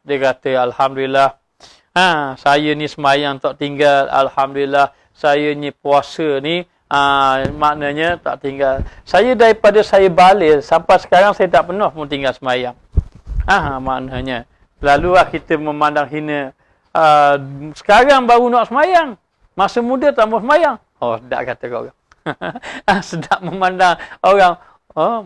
dia kata Alhamdulillah. Saya ni semayang tak tinggal. Alhamdulillah. Saya ni puasa ni, maknanya tak tinggal. Saya daripada saya balik, sampai sekarang saya tak pernah pun tinggal semayang. Maknanya. Lalu kita memandang hina. Sekarang baru nak semayang. Masa muda tak mau semayang. Tak kata kau orang. Sedap memandang orang.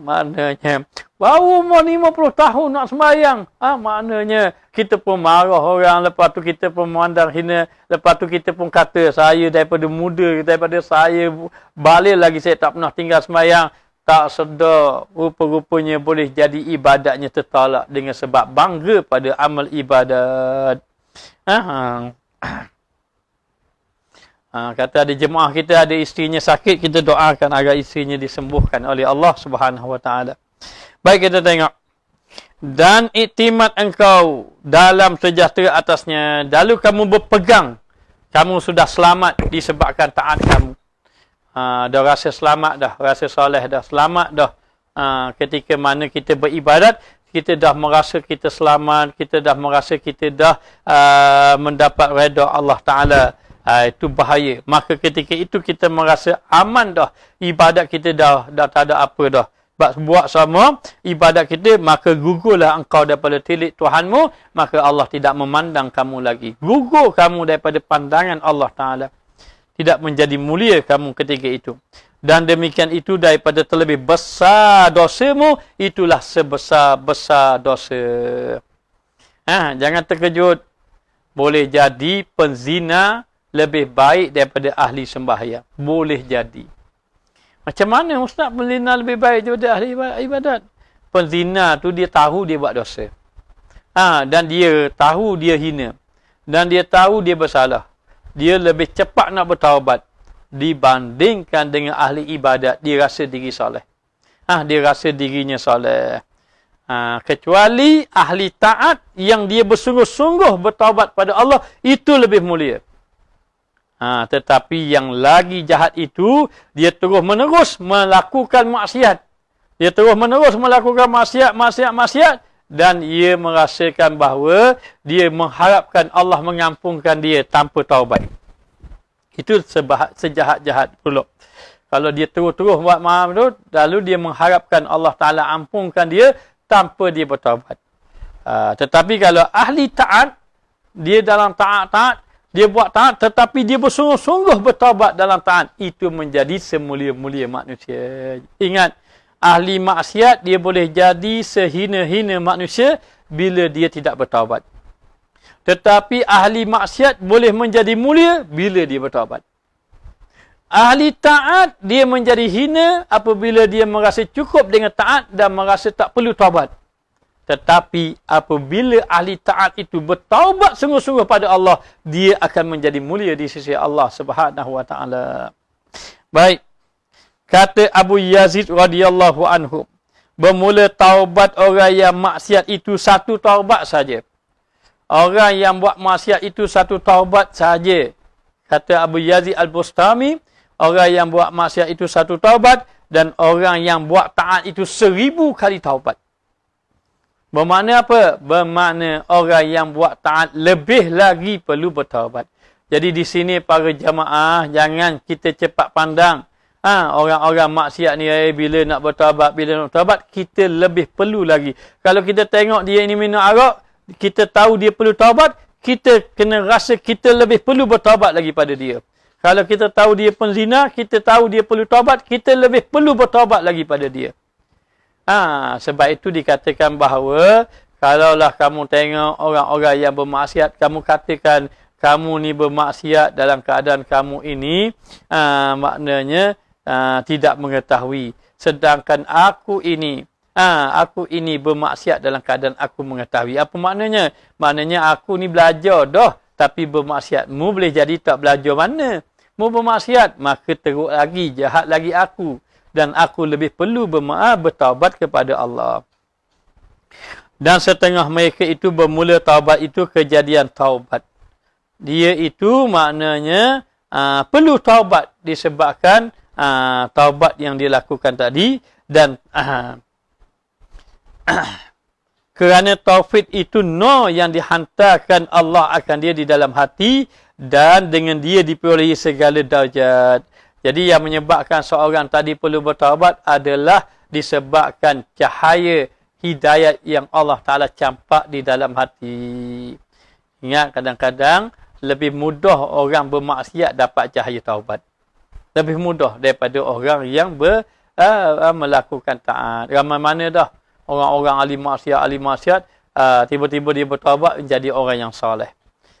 Maknanya. Baru umur 50 tahun nak semayang. Maknanya kita pun marah orang. Lepas tu kita pun memandang hina. Lepas tu kita pun kata saya daripada muda. Daripada saya balik lagi saya tak pernah tinggal semayang. Tak sedar, rupa-rupanya boleh jadi ibadatnya tertolak dengan sebab bangga pada amal ibadat. Kata ada jemaah kita, ada isterinya sakit, kita doakan agar isterinya disembuhkan oleh Allah Subhanahu Wa Taala. Baik, kita tengok. Dan iktimat engkau dalam sejahtera atasnya. Lalu kamu berpegang. Kamu sudah selamat disebabkan taat kamu. Dah rasa selamat dah. Rasa soleh dah. Selamat dah. Ketika mana kita beribadat, kita dah merasa kita selamat. Kita dah merasa kita dah mendapat redha Allah Ta'ala. Itu bahaya. Maka ketika itu kita merasa aman dah. Ibadat kita dah tak ada apa dah. Buat sama ibadat kita, maka gugurlah engkau daripada tilik Tuhanmu, maka Allah tidak memandang kamu lagi. Gugur kamu daripada pandangan Allah Ta'ala. Tidak menjadi mulia kamu ketika itu. Dan demikian itu daripada terlebih besar dosamu, itulah sebesar-besar dosa. Jangan terkejut. Boleh jadi penzina lebih baik daripada ahli sembahyang. Boleh jadi. Macam mana ustaz penzina lebih baik daripada ahli ibadat? Penzina tu dia tahu dia buat dosa. Dan dia tahu dia hina. Dan dia tahu dia bersalah. Dia lebih cepat nak bertaubat dibandingkan dengan ahli ibadat. Dia rasa diri soleh. Dia rasa dirinya soleh. Kecuali ahli taat yang dia bersungguh-sungguh bertaubat pada Allah, itu lebih mulia. Tetapi yang lagi jahat itu, dia terus menerus melakukan maksiat. Dia terus menerus melakukan maksiat. Dan ia merasakan bahawa dia mengharapkan Allah mengampunkan dia tanpa taubat. Itu sejahat-jahat pula. Kalau dia terus-terus buat maaf tu, lalu dia mengharapkan Allah Ta'ala ampunkan dia tanpa dia bertaubat. Tetapi kalau ahli taat, dia dalam taat, dia buat taat, tetapi dia bersungguh-sungguh bertaubat dalam taat. Itu menjadi semulia-mulia manusia. Ingat, ahli maksiat, dia boleh jadi sehina-hina manusia bila dia tidak bertaubat. Tetapi ahli maksiat boleh menjadi mulia bila dia bertaubat. Ahli taat, dia menjadi hina apabila dia merasa cukup dengan taat dan merasa tak perlu taubat. Tetapi apabila ahli taat itu bertaubat sungguh-sungguh pada Allah, dia akan menjadi mulia di sisi Allah Subhanahu Wa Taala. Baik. Kata Abu Yazid radhiyallahu anhu, bermula taubat orang yang maksiat itu satu taubat saja. Orang yang buat maksiat itu satu taubat saja. Kata Abu Yazid Al-Bustami, orang yang buat maksiat itu satu taubat, dan orang yang buat taat itu 1000 kali taubat. Bermakna apa? Bermakna orang yang buat taat lebih lagi perlu bertaubat. Jadi di sini para jamaah, jangan kita cepat pandang. Orang-orang maksiat ni, bila nak bertaubat, kita lebih perlu lagi. Kalau kita tengok dia ini minum arak, kita tahu dia perlu taubat, kita kena rasa kita lebih perlu bertaubat lagi pada dia. Kalau kita tahu dia penzina, kita tahu dia perlu taubat, kita lebih perlu bertaubat lagi pada dia. Sebab itu dikatakan bahawa kalaulah kamu tengok orang-orang yang bermaksiat, kamu katakan kamu ni bermaksiat dalam keadaan kamu ini, maknanya tidak mengetahui. Sedangkan aku ini bermaksiat dalam keadaan aku mengetahui. Apa maknanya? Maknanya aku ni belajar dah, tapi bermaksiat. Mu boleh jadi tak belajar mana? Mu bermaksiat, maka teruk lagi, jahat lagi aku. Dan aku lebih perlu bertaubat kepada Allah. Dan setengah mereka itu bermula taubat itu kejadian taubat. Dia itu maknanya perlu taubat disebabkan taubat yang dilakukan tadi. Dan kerana taufik itu yang dihantarkan Allah akan dia di dalam hati, dan dengan dia diperolehi segala darjat. Jadi yang menyebabkan seorang tadi perlu bertaubat adalah disebabkan cahaya hidayat yang Allah Ta'ala campak di dalam hati. Ingat, kadang-kadang lebih mudah orang bermaksiat dapat cahaya taubat. Lebih mudah daripada orang yang melakukan taat. Ramai mana dah orang-orang ahli maksiat, tiba-tiba dia bertaubat menjadi orang yang soleh.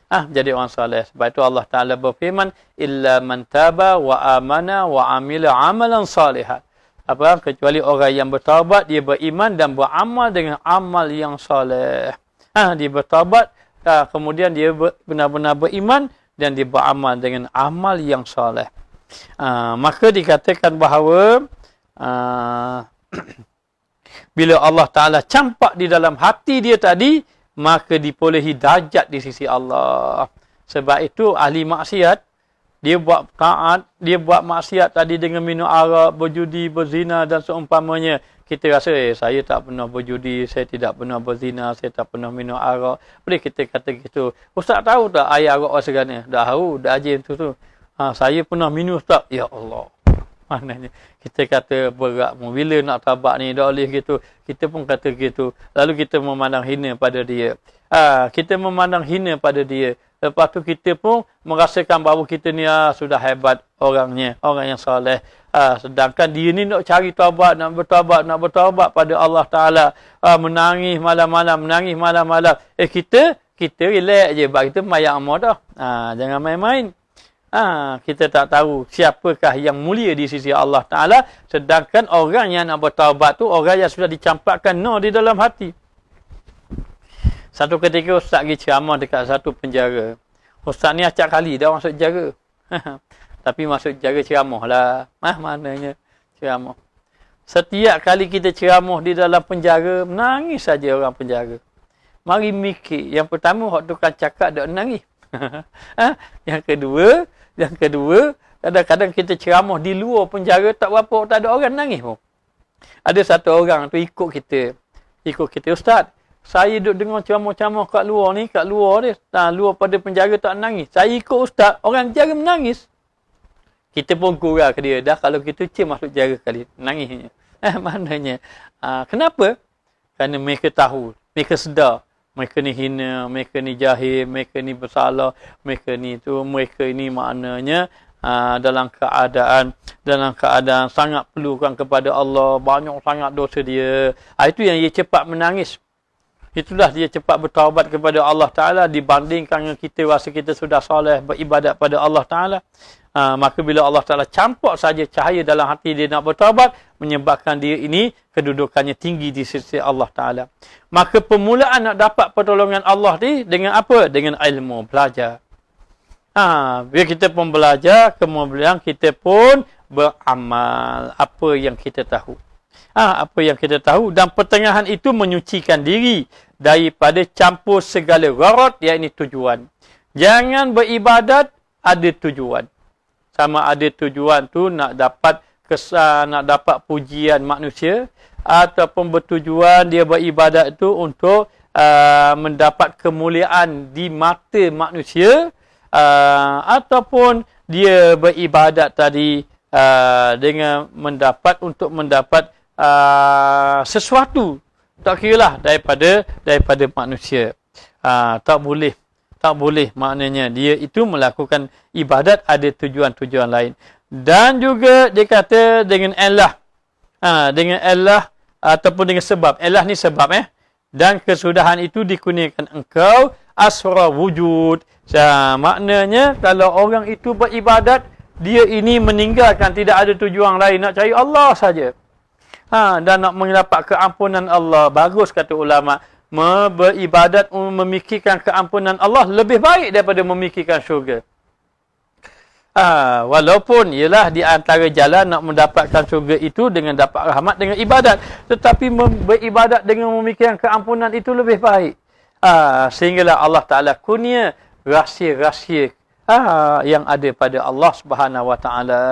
Jadi orang soleh. Sebab itu Allah Ta'ala berfirman, illa man taba wa amana wa amila amalan salihan. Kecuali orang yang bertaubat, dia beriman dan beramal dengan amal yang soleh. Dia bertaubat, kemudian dia benar-benar beriman dan dia beramal dengan amal yang soleh. Maka dikatakan bahawa bila Allah Ta'ala campak di dalam hati dia tadi, maka diperolehi darjat di sisi Allah. Sebab itu ahli maksiat, dia buat taat, dia buat maksiat tadi dengan minum arak, berjudi, berzina dan seumpamanya. Kita rasa, saya tak pernah berjudi, saya tidak pernah berzina, saya tak pernah minum arak. Boleh kita kata gitu. Ustaz tahu tak air arak rasanya? Dah tahu, dah ajin tu. Saya pernah minum tak? Ya Allah. Maknanya kita kata berat, bila nak tabak ni dah boleh gitu, kita pun kata gitu, lalu kita memandang hina pada dia. Kita memandang hina pada dia, lepas tu kita pun merasakan bahawa kita ni sudah hebat orangnya, orang yang soleh. Sedangkan dia ni nak cari taubat, nak bertaubat pada Allah Ta'ala, menangis malam-malam. Kita relax je, sebab kita mayat amal dah. Jangan main-main. Kita tak tahu siapakah yang mulia di sisi Allah Ta'ala, sedangkan orang yang nak bertaubat tu orang yang sudah dicampakkan nur di dalam hati. Satu ketika ustaz pergi ceramah dekat satu penjara. Ustaz ni acak kali dah masuk penjara. Tapi masuk penjara ceramah lah. Maknanya ceramah. Setiap kali kita ceramah di dalam penjara, menangis saja orang penjara. Mari mikir. Yang pertama, hak tukang cakap dak menangis. Yang kedua, kadang-kadang kita ceramah di luar penjara, tak berapa, tak ada orang nangis pun. Ada satu orang tu ikut kita, Ustaz, saya duduk dengar ceramah-ceramah kat luar dia, luar pada penjara tak nangis. Saya ikut Ustaz, orang penjara menangis. Kita pun gurau ke dia, dah kalau kita masuk penjara kali, nangisnya. Maknanya, kenapa? Kerana mereka tahu, mereka sedar, mereka ni hina, mereka ni jahil, mereka ni bersalah, mereka ni maknanya dalam keadaan sangat perlukan kepada Allah, banyak sangat dosa dia. Itu yang dia cepat menangis. Itulah dia cepat bertaubat kepada Allah Ta'ala dibandingkan dengan kita rasa kita sudah soleh beribadat pada Allah Ta'ala. Maka bila Allah Ta'ala campak saja cahaya dalam hati dia nak bertaubat, menyebabkan dia ini kedudukannya tinggi di sisi Allah Ta'ala. Maka permulaan nak dapat pertolongan Allah ni dengan apa? Dengan ilmu, belajar. Bila kita pun belajar, kemudian kita pun beramal apa yang kita tahu. Apa yang kita tahu, dan pertengahan itu menyucikan diri daripada campur segala gharat, iaitu tujuan. Jangan beribadat ada tujuan. Sama ada tujuan tu nak dapat kesan, nak dapat pujian manusia, ataupun bertujuan dia beribadat itu untuk mendapat kemuliaan di mata manusia, ataupun dia beribadat tadi dengan mendapat sesuatu, tak kiralah daripada manusia. Tak boleh maknanya dia itu melakukan ibadat ada tujuan-tujuan lain. Dan juga dia kata dengan Allah, dengan Allah ataupun dengan sebab. Allah ni sebab dan kesudahan itu dikurniakan engkau asra wujud. Maknanya kalau orang itu beribadat, dia ini meninggalkan, tidak ada tujuan lain, nak cari Allah saja. Dan nak mendapat keampunan Allah. Bagus kata ulama, beribadat memikirkan keampunan Allah lebih baik daripada memikirkan syurga. Walaupun ialah di antara jalan nak mendapatkan syurga itu dengan dapat rahmat dengan ibadat, tetapi beribadat dengan memikirkan keampunan itu lebih baik. Sehinggalah Allah Ta'ala kurnia rahsia-rahsia yang ada pada Allah Subhanahu Wa Ta'ala.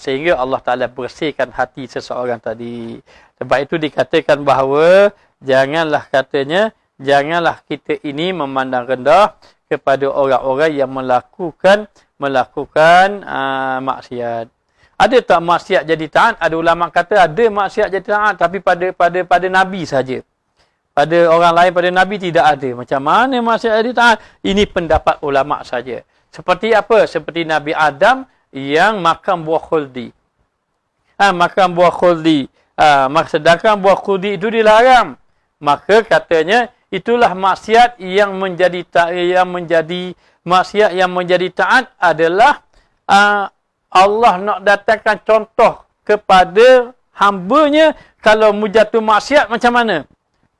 Sehingga Allah Ta'ala bersihkan hati seseorang tadi. Sebab itu dikatakan bahawa janganlah kita ini memandang rendah kepada orang-orang yang melakukan maksiat. Ada tak maksiat jadi taat? Ada ulama kata ada maksiat jadi taat, tapi pada Nabi saja. Pada orang lain, pada Nabi tidak ada. Macam mana maksiat jadi taat? Ini pendapat ulama saja. Seperti apa? Seperti Nabi Adam yang makan buah khuldi. Makan buah khuldi. Sedangkan buah khuldi itu dilarang. Maka katanya itulah maksiat yang menjadi maksiat yang menjadi taat adalah Allah nak datangkan contoh kepada hamba-Nya kalau jatuh maksiat macam mana.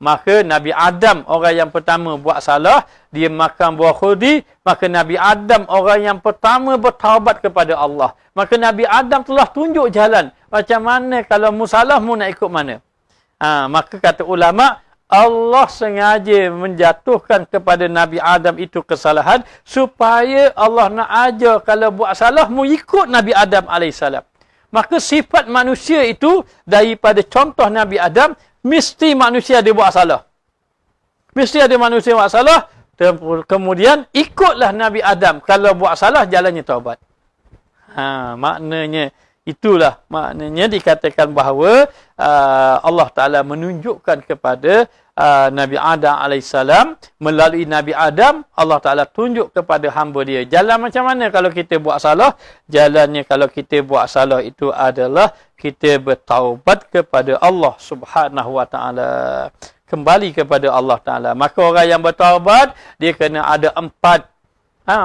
Maka Nabi Adam orang yang pertama buat salah, dia makan buah khudi, maka Nabi Adam orang yang pertama bertaubat kepada Allah. Maka Nabi Adam telah tunjuk jalan. Macam mana kalau mu salah, mu nak ikut mana? Maka kata ulama, Allah sengaja menjatuhkan kepada Nabi Adam itu kesalahan supaya Allah nak ajar kalau buat salah, mu ikut Nabi Adam AS. Maka sifat manusia itu daripada contoh Nabi Adam, mesti manusia dia buat salah. Mesti ada manusia buat salah. Kemudian ikutlah Nabi Adam. Kalau buat salah, jalannya taubat. Maknanya, itulah maknanya dikatakan bahawa Allah Ta'ala menunjukkan kepada Nabi Adam AS, melalui Nabi Adam, Allah Ta'ala tunjuk kepada hamba dia. Jalan macam mana kalau kita buat salah? Jalannya kalau kita buat salah itu adalah kita bertaubat kepada Allah Subhanahu Wa Ta'ala. Kembali kepada Allah Ta'ala. Maka orang yang bertaubat, dia kena ada 4.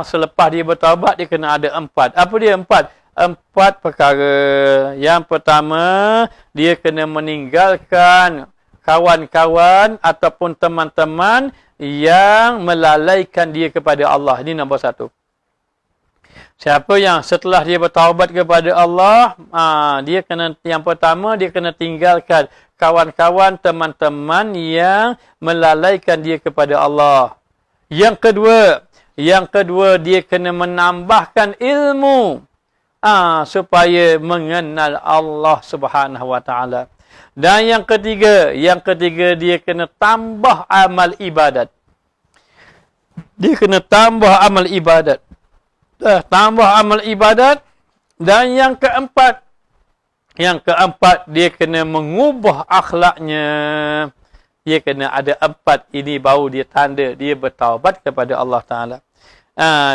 Selepas dia bertaubat, dia kena ada 4. Apa dia 4? 4 perkara. Yang pertama, dia kena meninggalkan kawan-kawan ataupun teman-teman yang melalaikan dia kepada Allah. Ini nombor 1. Siapa yang setelah dia bertaubat kepada Allah, dia kena, yang pertama, dia kena tinggalkan kawan-kawan, teman-teman yang melalaikan dia kepada Allah. Yang kedua, dia kena menambahkan ilmu supaya mengenal Allah Subhanahu Wa Ta'ala. Dan yang ketiga dia kena tambah amal ibadat. Dia kena tambah amal ibadat. Tambah amal ibadat. Dan yang keempat, dia kena mengubah akhlaknya. Dia kena ada 4. Ini baru dia tanda dia bertaubat kepada Allah Ta'ala.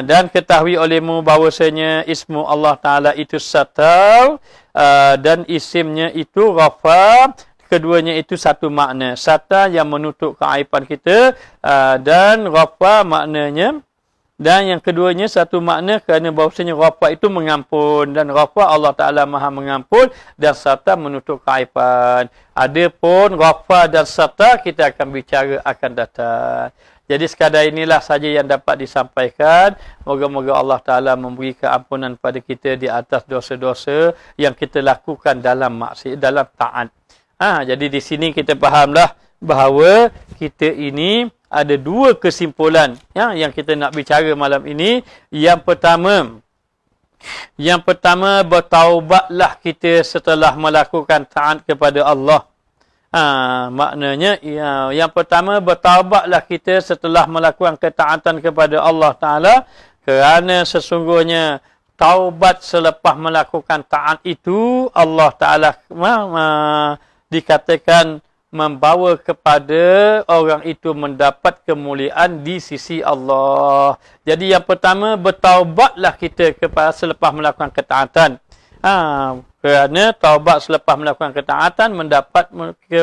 Dan ketahui olehmu bahawasanya ismu Allah Ta'ala itu Satar, dan isimnya itu Ghafar. Keduanya itu satu makna. Satar yang menutup keaiban kita, dan Ghafar maknanya, dan yang keduanya satu makna kerana bahawasanya Ghafar itu mengampun, dan Ghafar Allah Ta'ala Maha mengampun, dan Satar menutup keaiban. Adapun Ghafar dan Satar kita akan bicara akan datang. Jadi sekadar inilah saja yang dapat disampaikan. Moga-moga Allah Ta'ala memberi keampunan pada kita di atas dosa-dosa yang kita lakukan dalam maksiat, dalam taat. Jadi di sini kita fahamlah bahawa kita ini ada 2 kesimpulan yang kita nak bicara malam ini. Yang pertama, bertaubatlah kita setelah melakukan taat kepada Allah. Maknanya yang pertama, bertaubatlah kita setelah melakukan ketaatan kepada Allah Ta'ala, kerana sesungguhnya taubat selepas melakukan taat itu Allah Ta'ala dikatakan membawa kepada orang itu mendapat kemuliaan di sisi Allah. Jadi yang pertama, bertaubatlah kita kepada selepas melakukan ketaatan. Kerana taubat selepas melakukan ketaatan mendapat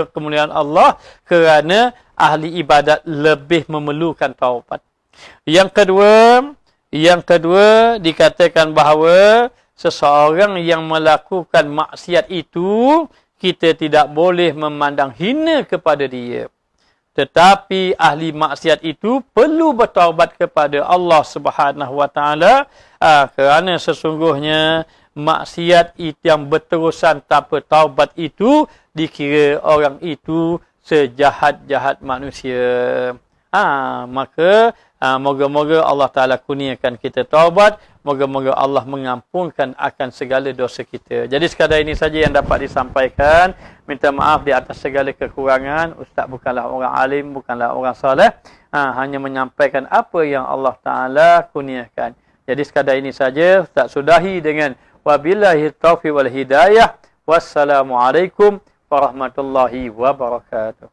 kemuliaan Allah, kerana ahli ibadat lebih memerlukan taubat. Yang kedua dikatakan bahawa seseorang yang melakukan maksiat itu, kita tidak boleh memandang hina kepada dia. Tetapi ahli maksiat itu perlu bertaubat kepada Allah Subhanahu Wa Ta'ala, kerana sesungguhnya maksiat itu yang berterusan tanpa taubat itu dikira orang itu sejahat-jahat manusia. Maka moga-moga Allah Ta'ala kurniakan kita taubat. Moga-moga Allah mengampunkan akan segala dosa kita. Jadi sekadar ini saja yang dapat disampaikan. Minta maaf di atas segala kekurangan. Ustaz bukanlah orang alim, bukanlah orang soleh. Hanya menyampaikan apa yang Allah Ta'ala kurniakan. Jadi sekadar ini saja. Ustaz sudahi dengan wabillahi taufiq wal hidayah. Wassalamualaikum warahmatullahi wabarakatuh.